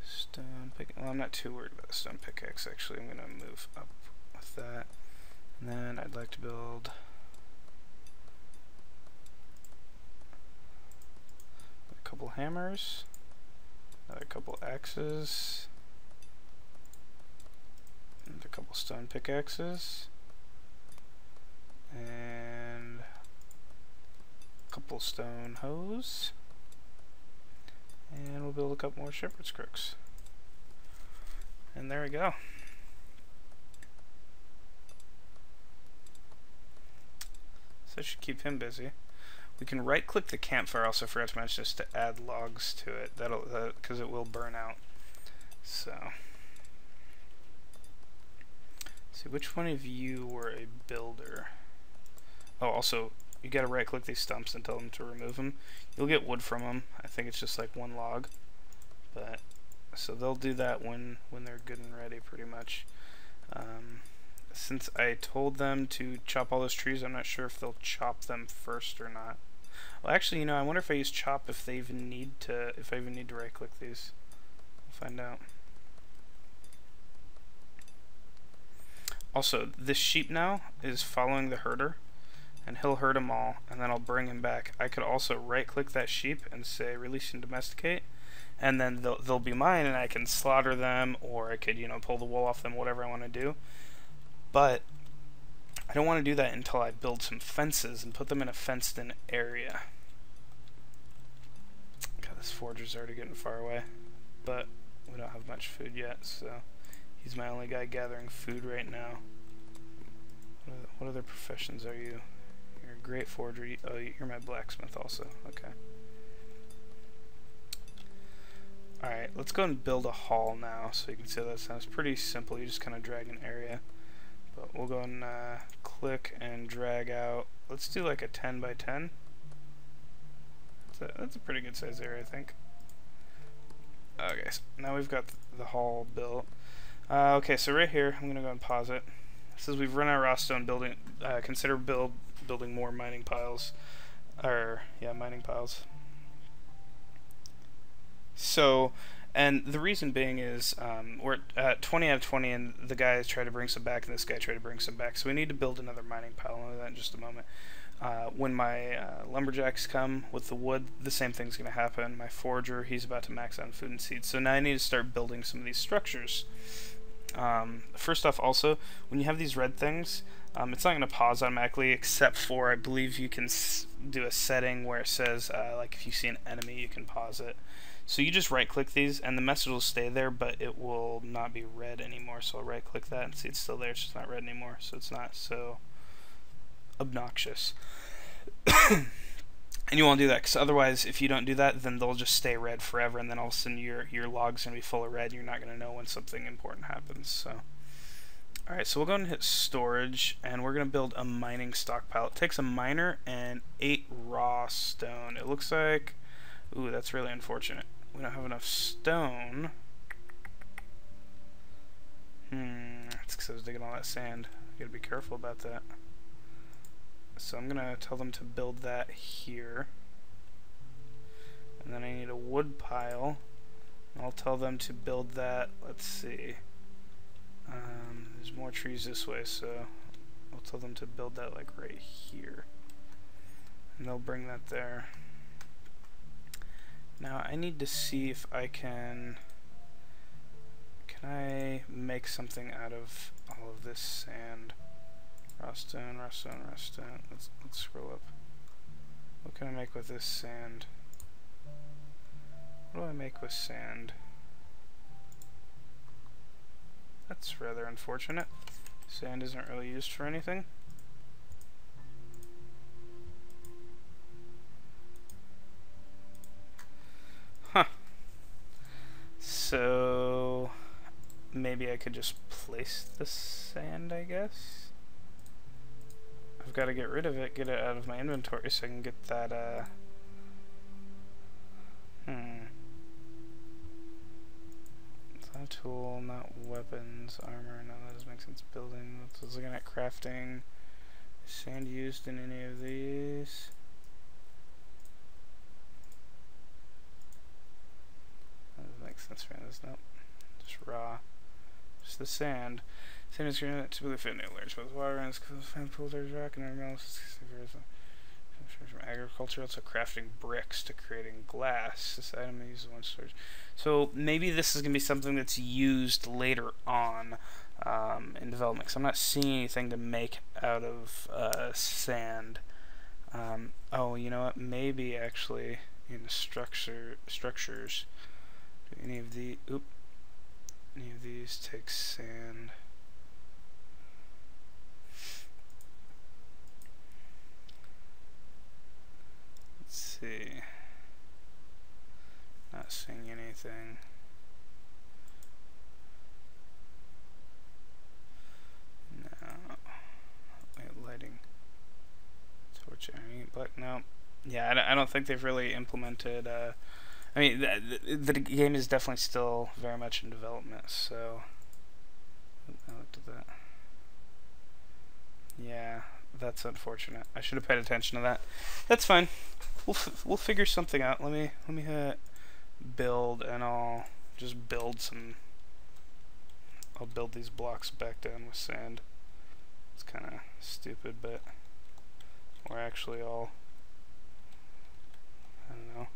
Stone pick. Well, I'm not too worried about the stone pickaxe actually. I'm gonna move up with that. And then I'd like to build a couple hammers, another couple axes, and a couple stone pickaxes, and a couple stone hoes, and we'll build a couple more shepherd's crooks. And there we go. So that should keep him busy. We can right click the campfire, also forgot to mention, just to add logs to it. Because it will burn out. So see, which one of you were a builder? Oh, also you gotta right click these stumps and tell them to remove them. You'll get wood from them. I think it's just like 1 log. But so they'll do that when they're good and ready, pretty much. Since I told them to chop all those trees, I'm not sure if they'll chop them first or not. Well, actually, you know, I wonder if I use chop if they even need to, if I even need to right-click these. We'll find out. Also, this sheep now is following the herder, and he'll herd them all, and then I'll bring him back. I could also right-click that sheep and say release and domesticate, and then they'll be mine, and I can slaughter them, or I could, you know, pull the wool off them, whatever I want to do. But I don't want to do that until I build some fences and put them in a fenced-in area. God, this forger's already getting far away, but we don't have much food yet, so he's my only guy gathering food right now. What other professions are you? You're a great forger. Oh, you're my blacksmith also. Okay. Alright, let's go and build a hall now, so you can see that sounds pretty simple. You just kind of drag an area. But we'll go and click and drag out. Let's do like a 10 by 10. That's a pretty good size area, I think. Okay, so now we've got the hall built. Okay, so right here, I'm gonna go and pause it. It says we've run out of raw stone. Building. Consider building more mining piles. Mining piles. So And the reason being is we're at 20 out of 20, and the guy tried to bring some back, and this guy tried to bring some back. So we need to build another mining pile. I'll do that in just a moment. When my lumberjacks come with the wood, the same thing's going to happen. My forager, he's about to max out on food and seeds. So now I need to start building some of these structures. First off, also, when you have these red things, it's not going to pause automatically, except for, I believe you can do a setting where it says, like if you see an enemy, you can pause it. So you just right-click these, and the message will stay there, but it will not be red anymore. So I'll right-click that and see it's still there. It's just not red anymore, so it's not so obnoxious. And you want to do that, because otherwise, if you don't do that, then they'll just stay red forever, and then all of a sudden your log's going to be full of red, and you're not going to know when something important happens. So, alright, so we'll go and hit storage, and we're going to build a mining stockpile. It takes a miner and 8 raw stone. It looks like... Ooh, that's really unfortunate. We don't have enough stone. That's because I was digging all that sand. You gotta be careful about that. So I'm gonna tell them to build that here. And then I need a wood pile. I'll tell them to build that, let's see. There's more trees this way, so I'll tell them to build that like right here. And they'll bring that there. Now I need to see if I can I make something out of all of this sand? Raw stone, raw stone, raw stone. Let's scroll up. What can I make with this sand? What do I make with sand? That's rather unfortunate. Sand isn't really used for anything. Huh. So maybe I could just place the sand, I guess? I've got to get rid of it, get it out of my inventory so I can get that, It's not a tool, not weapons, armor, no, that doesn't make sense. Building, I was looking at crafting. Is sand used in any of these? That doesn't make sense for this, nope. Just raw. Just the sand. Sand is granite, typically fit in layers, both water and fan pool, there's rock and everything else. From agriculture, to crafting bricks to creating glass. This item I use one storage. So maybe this is going to be something that's used later on in development, because I'm not seeing anything to make out of sand. Oh, you know what? Maybe actually in the structures, do any of these take sand? Let's see. Not seeing anything. No. Wait, lighting. Torch, but no. Yeah, I don't think they've really implemented. I mean, the game is definitely still very much in development. So I looked at that. Yeah, that's unfortunate. I should have paid attention to that. That's fine. We'll figure something out. Let me hit build, and I'll just build some. I'll build these blocks back down with sand. It's kind of stupid, but we're actually all. I don't know.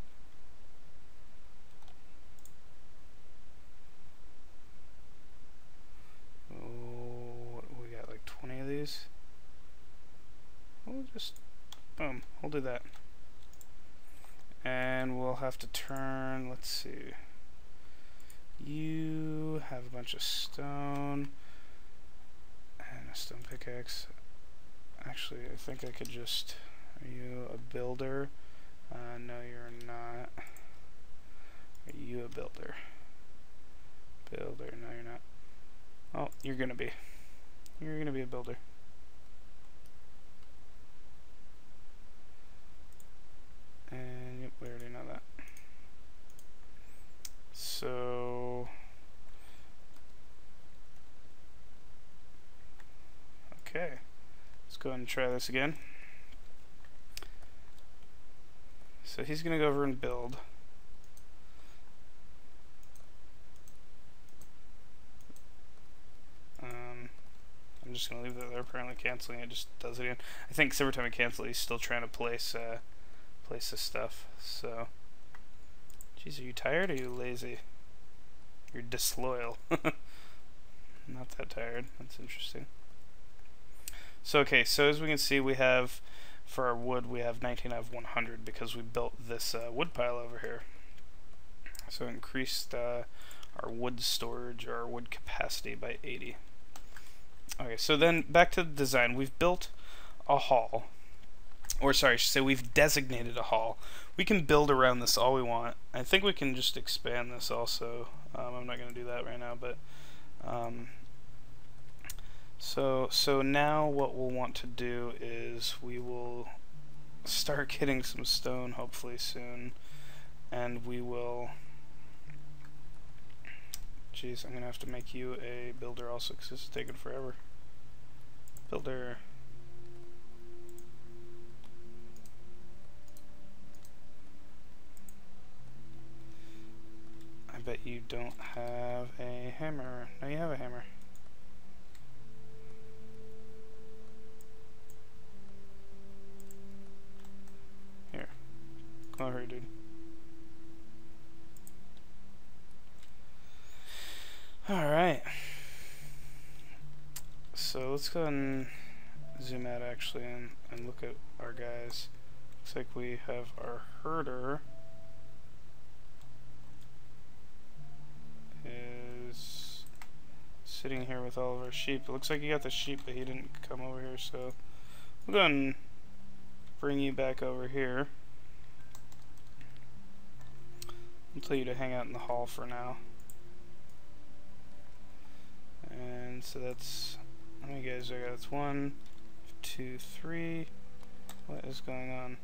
Oh, we got like 20 of these. We'll just boom. We'll do that. And we'll have to turn, let's see, you have a bunch of stone and a stone pickaxe. Actually, I think I could just, are you a builder? No, you're not. Are you a builder? Builder, no you're not. Oh, you're gonna be. You're gonna be a builder. And yep, we already know that. So okay, let's go ahead and try this again. So he's gonna go over and build. apparently canceling it just does it again. I think 'cause every time I cancel it, he's still trying to place this stuff. So, jeez, are you tired or are you lazy? You're disloyal. Not that tired. That's interesting. So okay, so as we can see, we have for our wood we have 19 out of 100 because we built this wood pile over here. So it increased our wood storage or our wood capacity by 80. Okay, so then back to the design. We've built a hall, or sorry, I should say we've designated a hall. We can build around this all we want. I think we can just expand this also. I'm not going to do that right now, but so now what we'll want to do is we will start getting some stone hopefully soon, and we will. Jeez, I'm gonna have to make you a builder also because this is taking forever. Builder. I bet you don't have a hammer. No, you have a hammer. Here. Come over here, dude. Alright. So let's go ahead and zoom out actually and look at our guys. Looks like we have our herder is sitting here with all of our sheep. It looks like he got the sheep but he didn't come over here, so we'll go ahead and bring you back over here. I'll tell you to hang out in the hall for now. And so that's, how many guys do I got? That's 1, 2, 3. What is going on?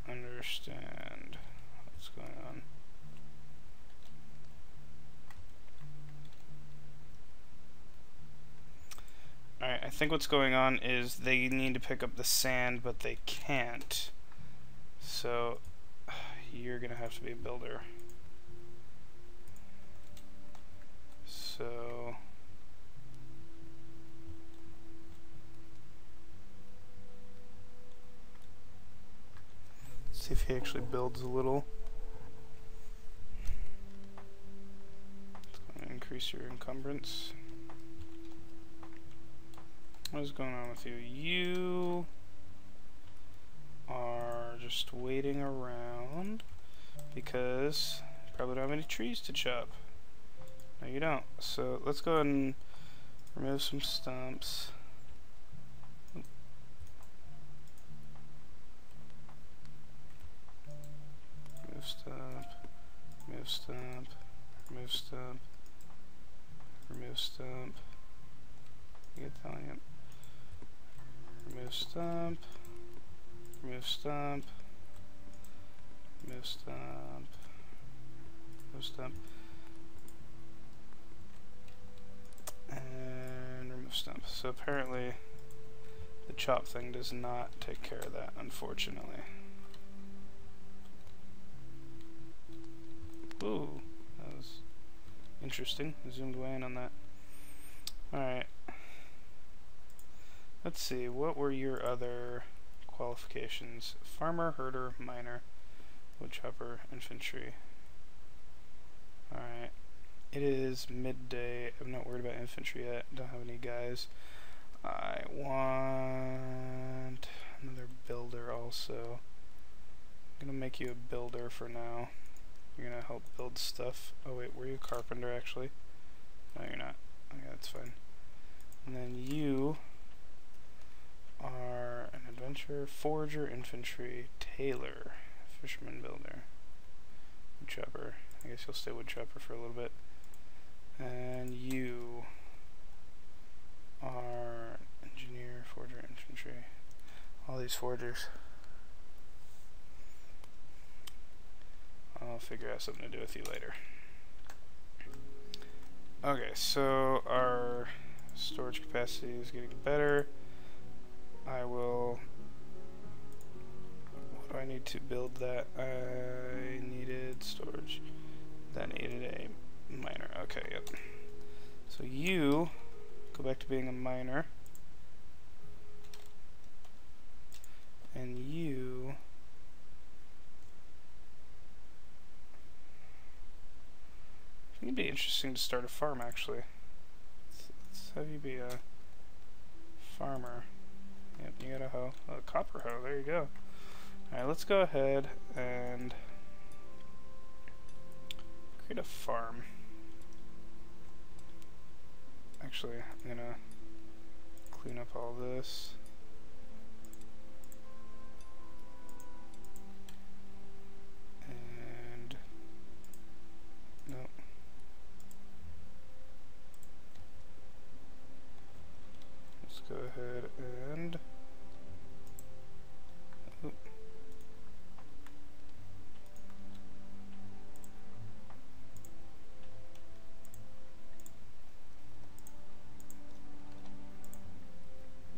Understand what's going on. Alright, I think what's going on is they need to pick up the sand, but they can't. So, you're gonna have to be a builder. So... see if he actually builds a little. It's going to increase your encumbrance. What is going on with you? You are just waiting around because you probably don't have any trees to chop. No, you don't. So let's go ahead and remove some stumps. Stump, remove stump, remove stump, remove stump. You get telling it. Remove stump, remove stump, remove stump, remove stump, and remove stump. So apparently the chop thing does not take care of that, unfortunately. Ooh, that was interesting. I zoomed way in on that. Alright. Let's see, what were your other qualifications? Farmer, herder, miner, woodchopper, infantry. Alright. It is midday. I'm not worried about infantry yet. Don't have any guys. I want another builder also. I'm gonna make you a builder for now. You're gonna help build stuff. Oh wait, were you a carpenter actually? No, you're not. Okay, that's fine. And then you are an adventurer, forager, infantry, tailor, fisherman, builder, woodchopper. I guess you'll stay woodchopper for a little bit. And you are engineer, forger, infantry. All these forgers. figure out something to do with you later. Okay, so our storage capacity is getting better. I will... What do I need to build that? I needed storage. That needed a miner. Okay, yep. So you go back to being a miner. And you... I think it'd be interesting to start a farm, actually. Let's have you be a farmer. Yep, you got a hoe. A copper hoe, there you go. Alright, let's go ahead and create a farm. Actually, I'm gonna clean up all this. And nope. Let's go ahead and oop.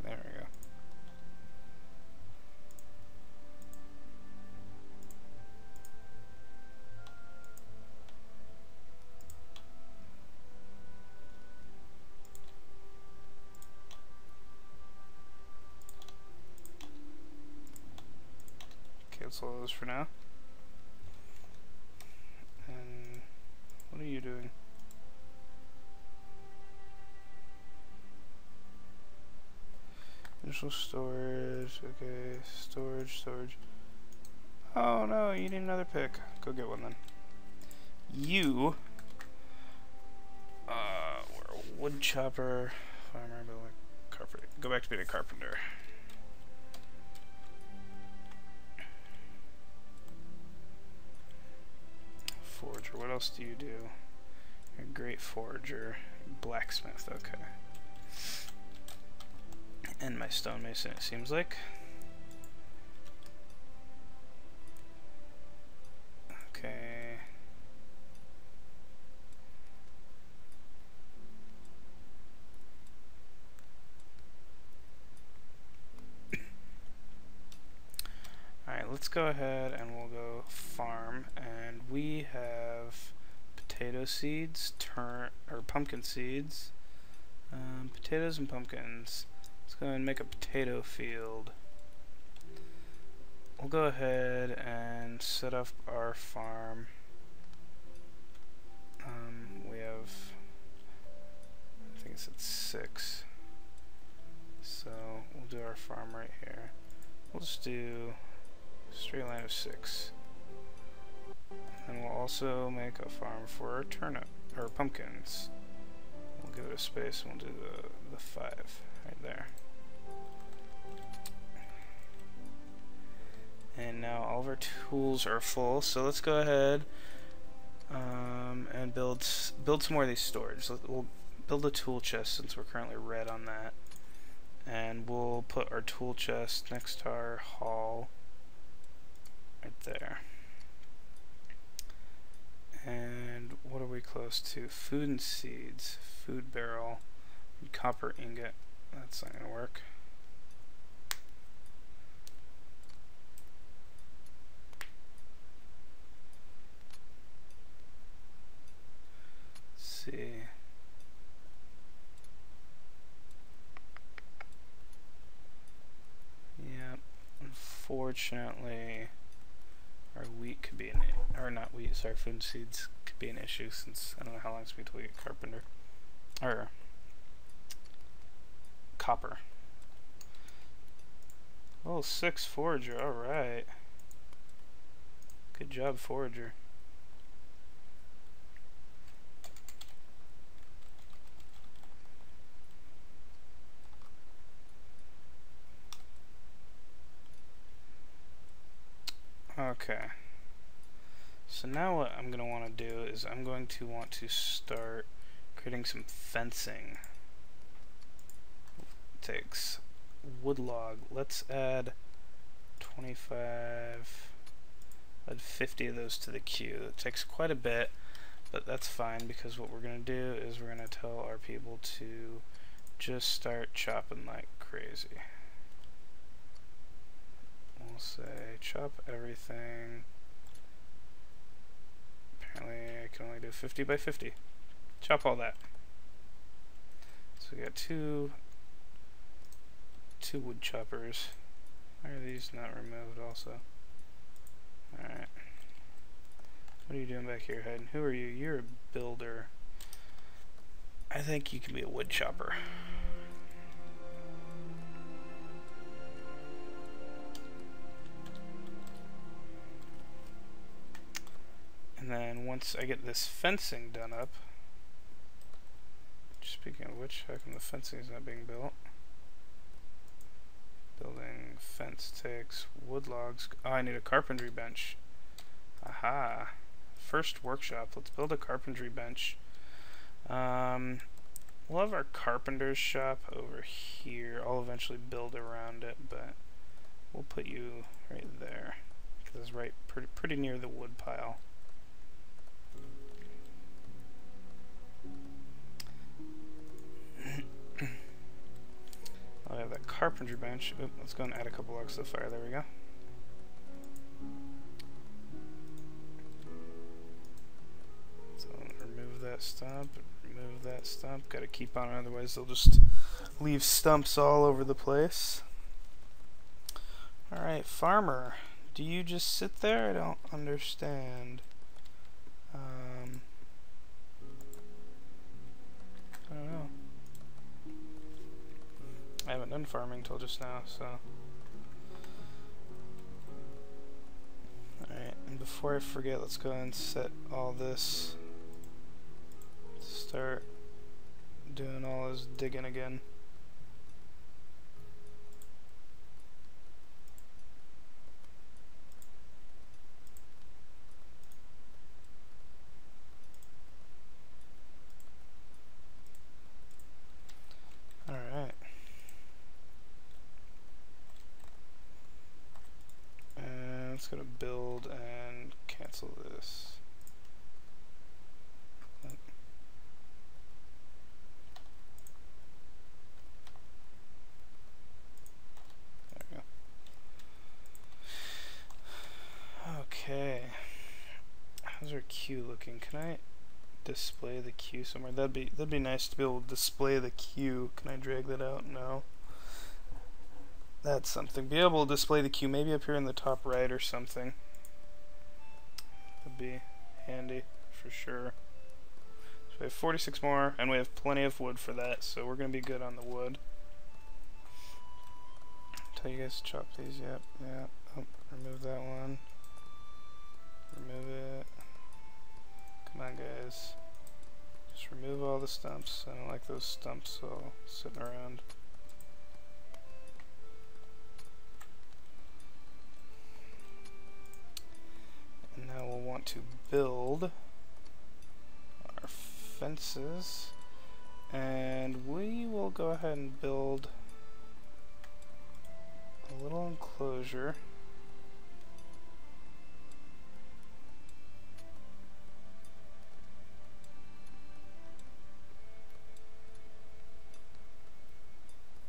There we go. Cancel those for now. And what are you doing? Initial storage, okay, storage. Oh no, you need another pick. Go get one then. You, we're a wood chopper, farmer, but like carpenter. Go back to being a carpenter. Forger, what else do you do? You're a great forager. Blacksmith, okay. And my stonemason, it seems like. Okay. Alright, let's go ahead and we'll go farm. And we have potato seeds, or pumpkin seeds. Potatoes and pumpkins. Let's go and make a potato field. We'll go ahead and set up our farm. We have, I think it's at 6. So we'll do our farm right here. We'll just do a straight line of 6. And we'll also make a farm for our turnip, or pumpkins. We'll give it a space and we'll do the 5 right there. And now all of our tools are full, so let's go ahead and build some more of these storage. We'll build a tool chest since we're currently red on that, and we'll put our tool chest next to our hall right there. And what are we close to? Food and seeds, food barrel, and copper ingot. That's not gonna work. See. Yeah, unfortunately our wheat could be or not wheat, sorry, food and seeds could be an issue since I don't know how long it's been until we get carpenter. Or copper. Oh, 6 forager, alright. Good job, forager. Okay, so now what I'm going to want to do is I'm going to want to start creating some fencing. It takes wood log. Let's add 25 Add 50 of those to the queue. It takes quite a bit, but that's fine because what we're going to do is we're going to tell our people to just start chopping like crazy. We'll say chop everything. Apparently I can only do 50 by 50. Chop all that. So we got two wood choppers. Why are these not removed also? Alright. What are you doing back here, Hayden? Who are you? You're a builder. I think you can be a wood chopper. And then once I get this fencing done up, speaking of which, how come the fencing is not being built? Building fence takes wood logs. Oh, I need a carpentry bench. Aha. First workshop. Let's build a carpentry bench. We'll have our carpenter's shop over here. I'll eventually build around it, but we'll put you right there because it's right pretty near the wood pile. I have that carpentry bench. Oop, let's go and add a couple logs to the fire. There we go. So remove that stump. Remove that stump. Got to keep on, otherwise they'll just leave stumps all over the place. All right, farmer. Do you just sit there? I don't understand. I don't know. I haven't done farming till just now, so. Alright, and before I forget, let's go and set all this. Start doing all this digging again. Let's go to build and cancel this. There we go. Okay. How's our queue looking? Can I display the queue somewhere? That'd be nice to be able to display the queue. Can I drag that out? No. That's something. Be able to display the queue maybe up here in the top right or something. Would be handy for sure. So we have 46 more, and we have plenty of wood for that, so we're going to be good on the wood. Tell you guys to chop these. Yep, yeah. Oh, remove that one. Remove it. Come on, guys. Just remove all the stumps. I don't like those stumps all sitting around. And now we'll want to build our fences, and we will go ahead and build a little enclosure.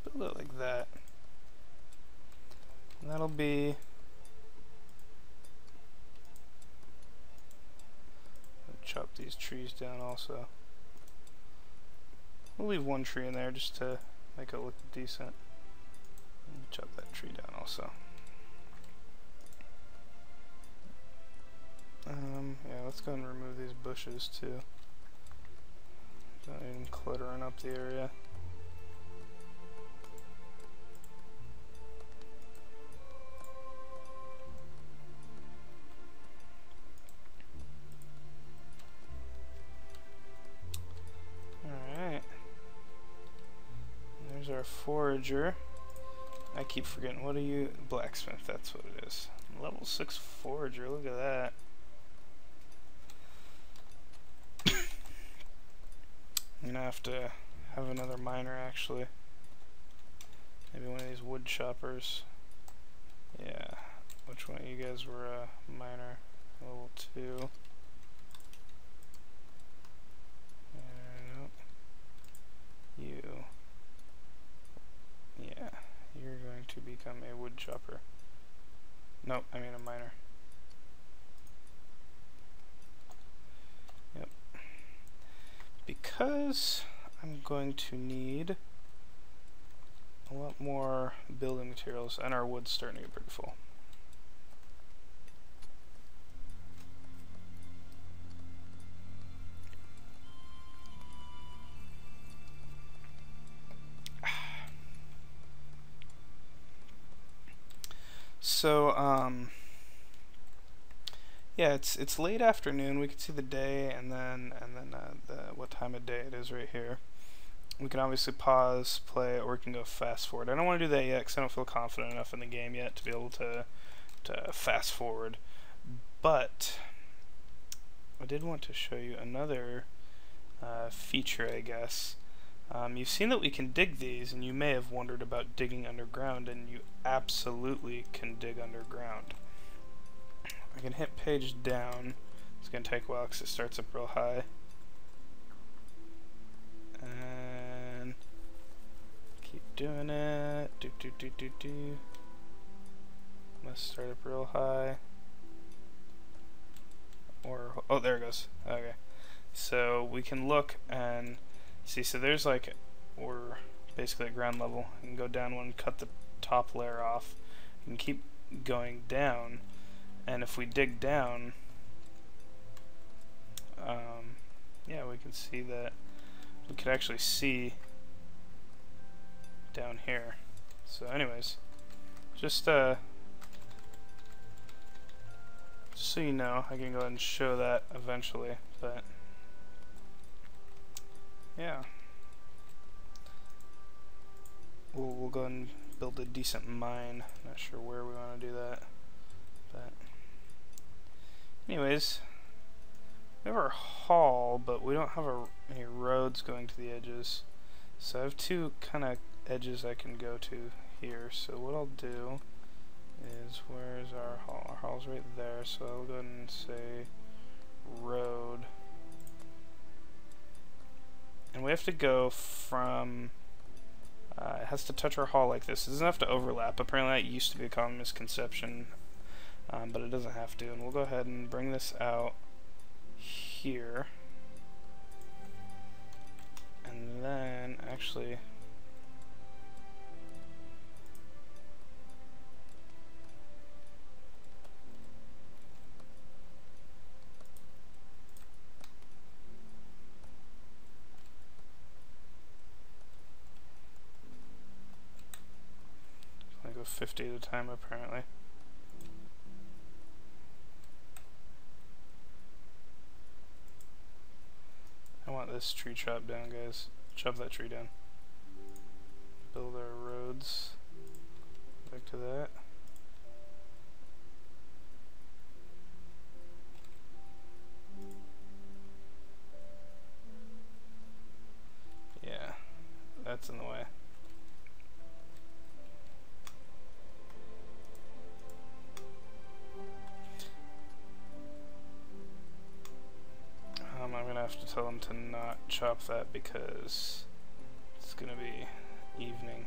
Build it like that. And that'll be chop these trees down also. We'll leave one tree in there just to make it look decent. And chop that tree down also. Yeah, let's go and remove these bushes too. Don't even cluttering up the area. Our forager. I keep forgetting. What are you? Blacksmith, that's what it is. Level 6 forager, look at that. I'm gonna have to have another miner actually. Maybe one of these wood choppers. Yeah. Which one of you guys were a miner? level 2. Nope. You. Yeah, you're going to become a wood chopper. Nope, I mean a miner. Yep. Because I'm going to need a lot more building materials, and our wood's starting to get pretty full. So, yeah, it's late afternoon. We can see the day, and then what time of day it is right here. We can obviously pause, play, or we can go fast forward. I don't want to do that yet because I don't feel confident enough in the game yet to be able to fast forward. But I did want to show you another feature, I guess. You've seen that we can dig these, and you may have wondered about digging underground, and you absolutely can dig underground. I can hit page down. It's going to take a while because it starts up real high. And keep doing it. Must start up real high. Or, oh, there it goes. Okay. So we can look and see, so there's like, we're basically at ground level. You can go down one, cut the top layer off. You can keep going down, and if we dig down, yeah, we can see that we could actually see down here. So anyways, just so you know, I can go ahead and show that eventually, but yeah. We'll go ahead and build a decent mine. Not sure where we want to do that, but anyways, we have our hall, but we don't have any roads going to the edges. So I have two kind of edges I can go to here. So what I'll do is, where's our hall? Our hall's right there, so I'll go ahead and say road. And we have to go from, it has to touch our hall like this. It doesn't have to overlap. Apparently that used to be a common misconception, but it doesn't have to. And we'll go ahead and bring this out here. And then, actually, I go 50 at a time apparently. I want this tree chopped down, guys. Chop that tree down. Build our roads. Back to that. Yeah, that's in the way. I'm gonna have to tell them to not chop that because it's gonna be evening.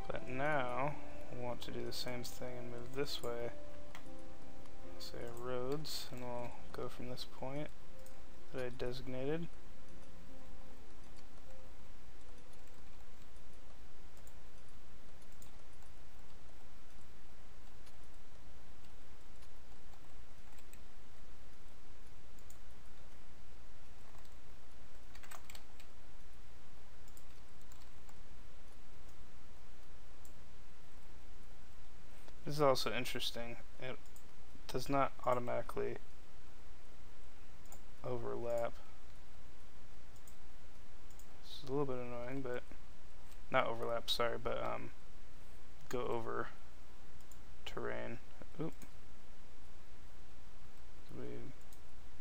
But now we'll want to do the same thing and move this way. Say roads, and we'll go from this point that I designated. This is also interesting. It does not automatically overlap. It's a little bit annoying, but not overlap, sorry, but go over terrain. Oop. Did we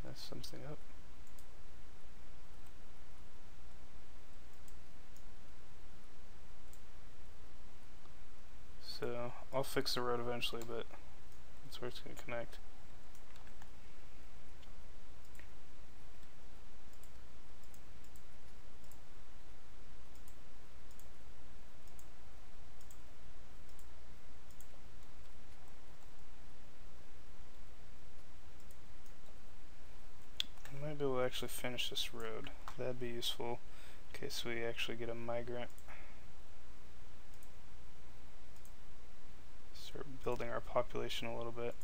mess something up? So I'll I'll fix the road eventually, but that's where it's going to connect. I might be able to actually finish this road. That'd be useful in case we actually get a migrant. Start building our population a little bit.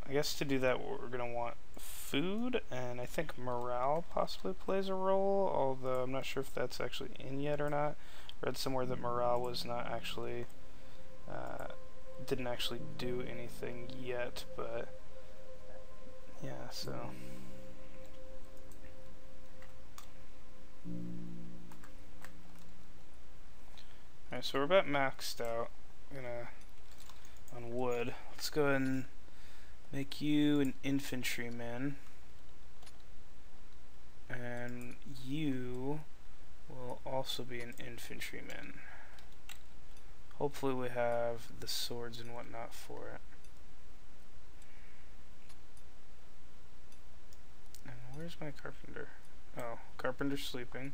I guess to do that we're going to want food, and I think morale possibly plays a role, although I'm not sure if that's actually in yet or not. I read somewhere that morale was not actually, didn't actually do anything yet, but yeah, so. Alright, so we're about maxed out. On wood. Let's go ahead and make you an infantryman, and you will also be an infantryman. Hopefully we have the swords and whatnot for it. And where's my carpenter? Oh, carpenter's sleeping.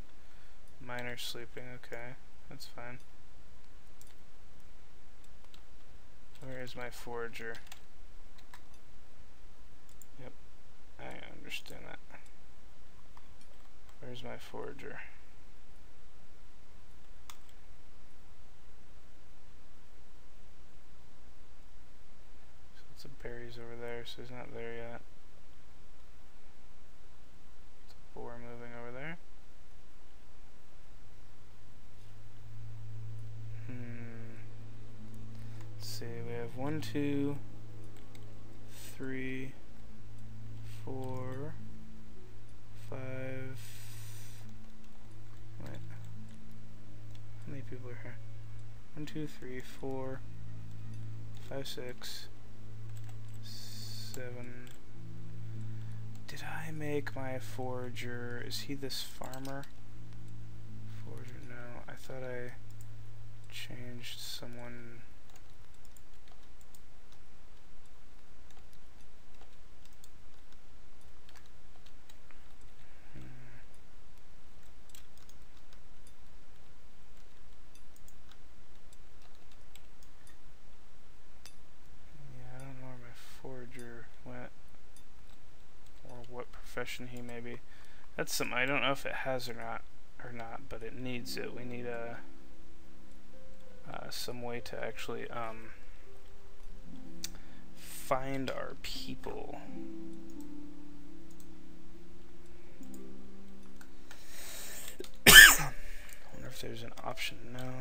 Miner's sleeping, okay. That's fine. Where is my forager? Yep, I understand that. Where's my forager? So lots of berries over there, so he's not there yet. It's a boar moving over there. Let's see, we have 1, 2, 3, 4, 5. Wait. How many people are here? 1, 2, 3, 4, 5, 6, 7. Did I make my forager? Is he this farmer? Forager, no. I thought I changed someone. Went, or what profession he may be. That's something I don't know if it has or not, but it needs it. We need some way to actually find our people. I wonder if there's an option. No.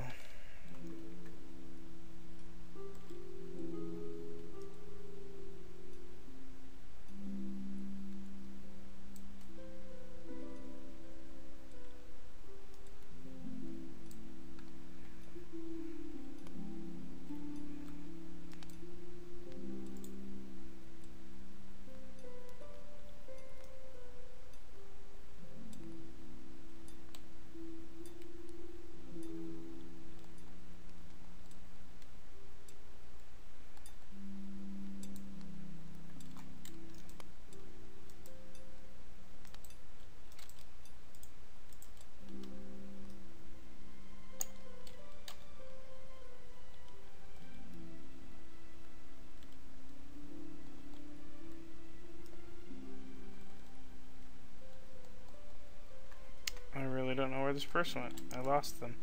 Don't know where this person went. I lost them.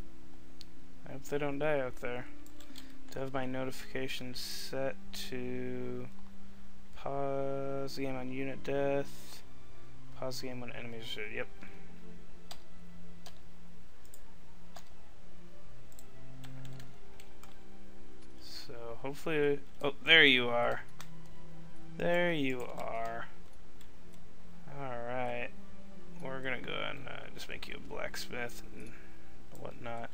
I hope they don't die out there. To have my notifications set to pause the game on unit death, pause the game when enemies are dead. Yep. So hopefully, oh, there you are. There you are. Alright. We're gonna go and just make you a blacksmith and whatnot.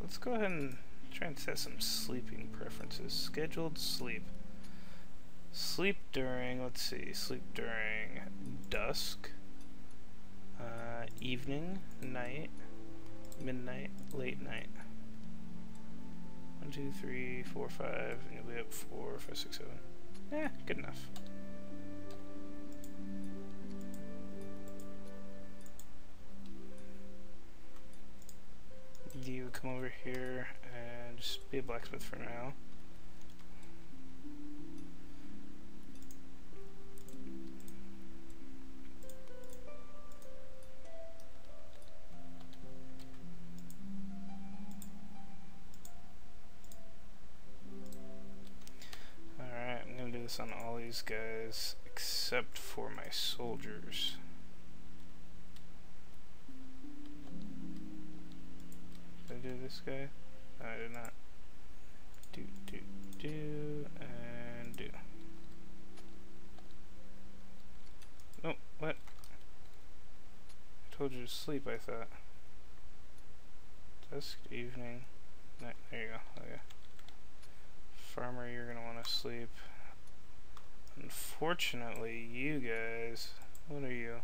Let's go ahead and try and set some sleeping preferences. Scheduled sleep. Sleep during, let's see, sleep during dusk. evening, night, midnight, late night. 1, 2, 3, 4, 5, and you'll be up 4, 5, 6, 7. Eh, good enough. You come over here and just be a blacksmith for now. On all these guys except for my soldiers. Did I do this guy? No, I did not. Do, and do. Oh, what? I told you to sleep, I thought. Dusk, evening, night. There you go. Okay. Farmer, you're gonna want to sleep. Unfortunately, you guys, what are you?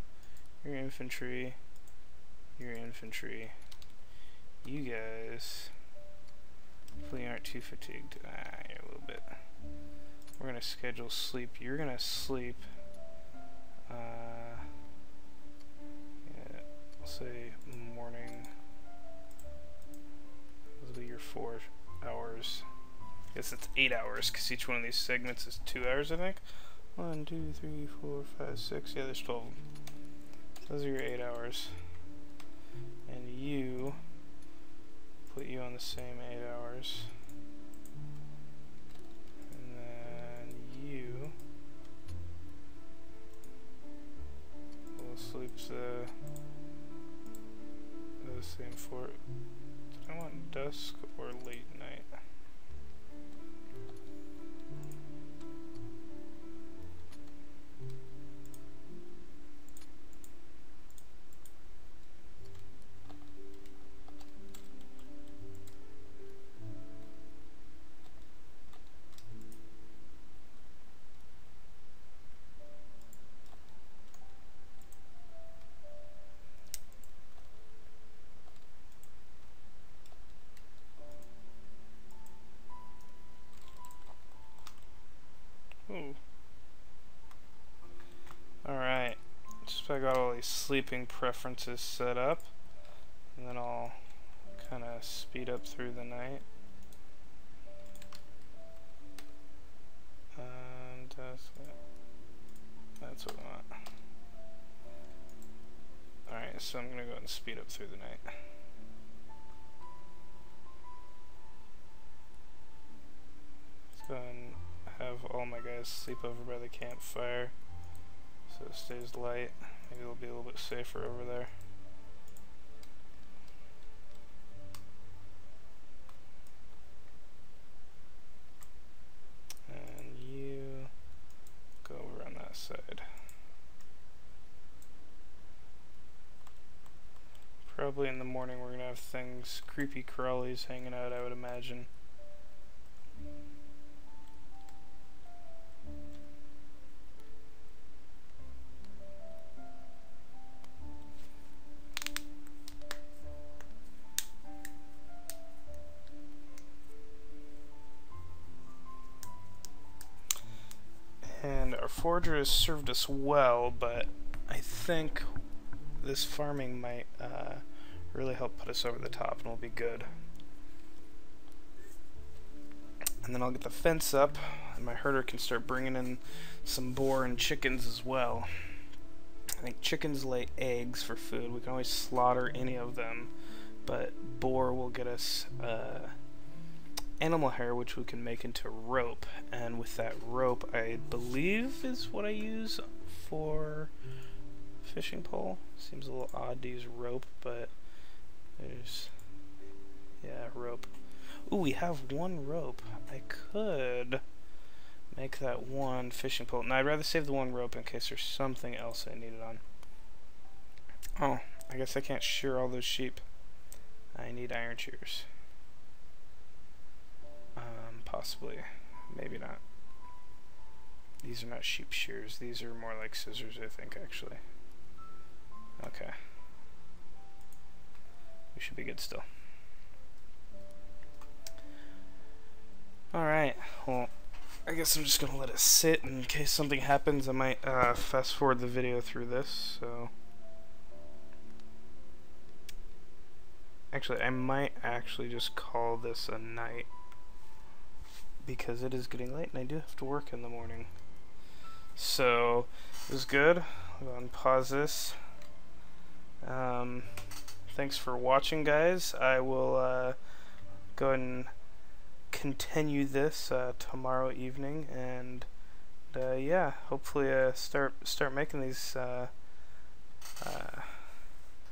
You're infantry. You're infantry. You guys hopefully aren't too fatigued. You're a little bit. We're gonna schedule sleep. You're gonna sleep. Yeah, I'll say morning. This will be your 4 hours. I guess it's 8 hours because each one of these segments is 2 hours, I think. 1, 2, 3, 4, 5, 6. Yeah, there's 12 of them. Those are your 8 hours. And you, put you on the same 8 hours. And then you will sleep the same 4. Did I want dusk or late night? Alright, so I got all these sleeping preferences set up, and then I'll kind of speed up through the night. And that's what I want. Alright, so I'm going to go ahead and speed up through the night. Let's go ahead and have all my guys sleep over by the campfire so it stays light. Maybe it'll be a little bit safer over there. And you go over on that side. Probably in the morning we're going to have things, creepy crawlies hanging out, I would imagine. And our forager has served us well, but I think this farming might really help put us over the top and we'll be good. And then I'll get the fence up and my herder can start bringing in some boar and chickens as well. I think chickens lay eggs for food. We can always slaughter any of them, but boar will get us animal hair, which we can make into rope, and with that rope, I believe is what I use for fishing pole. Seems a little odd to use rope, but there's, yeah, rope. Ooh, we have one rope. I could make that one fishing pole. No, I'd rather save the one rope in case there's something else I need it on. Oh, I guess I can't shear all those sheep. I need iron shears. Possibly. Maybe not. These are not sheep shears. These are more like scissors, I think, actually. Okay. We should be good still. Alright, well, I guess I'm just gonna let it sit in case something happens. I might fast forward the video through this, so... Actually, I might actually just call this a night, because it is getting late and I do have to work in the morning. So, it was good. I'll go and pause this. Thanks for watching, guys. I will go ahead and continue this tomorrow evening, and yeah, hopefully start making these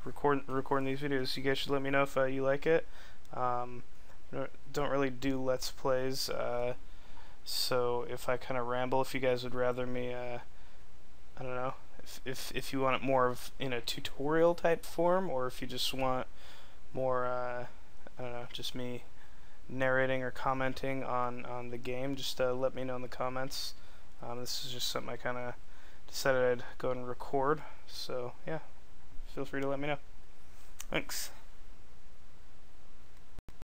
recording these videos. You guys should let me know if you like it. Don't really do Let's Plays, so if I kind of ramble, if you guys would rather me, I don't know, if you want it more of in a tutorial type form, or if you just want more, I don't know, just me narrating or commenting on the game, just let me know in the comments. This is just something I kind of decided I'd go and record, so yeah, feel free to let me know. Thanks.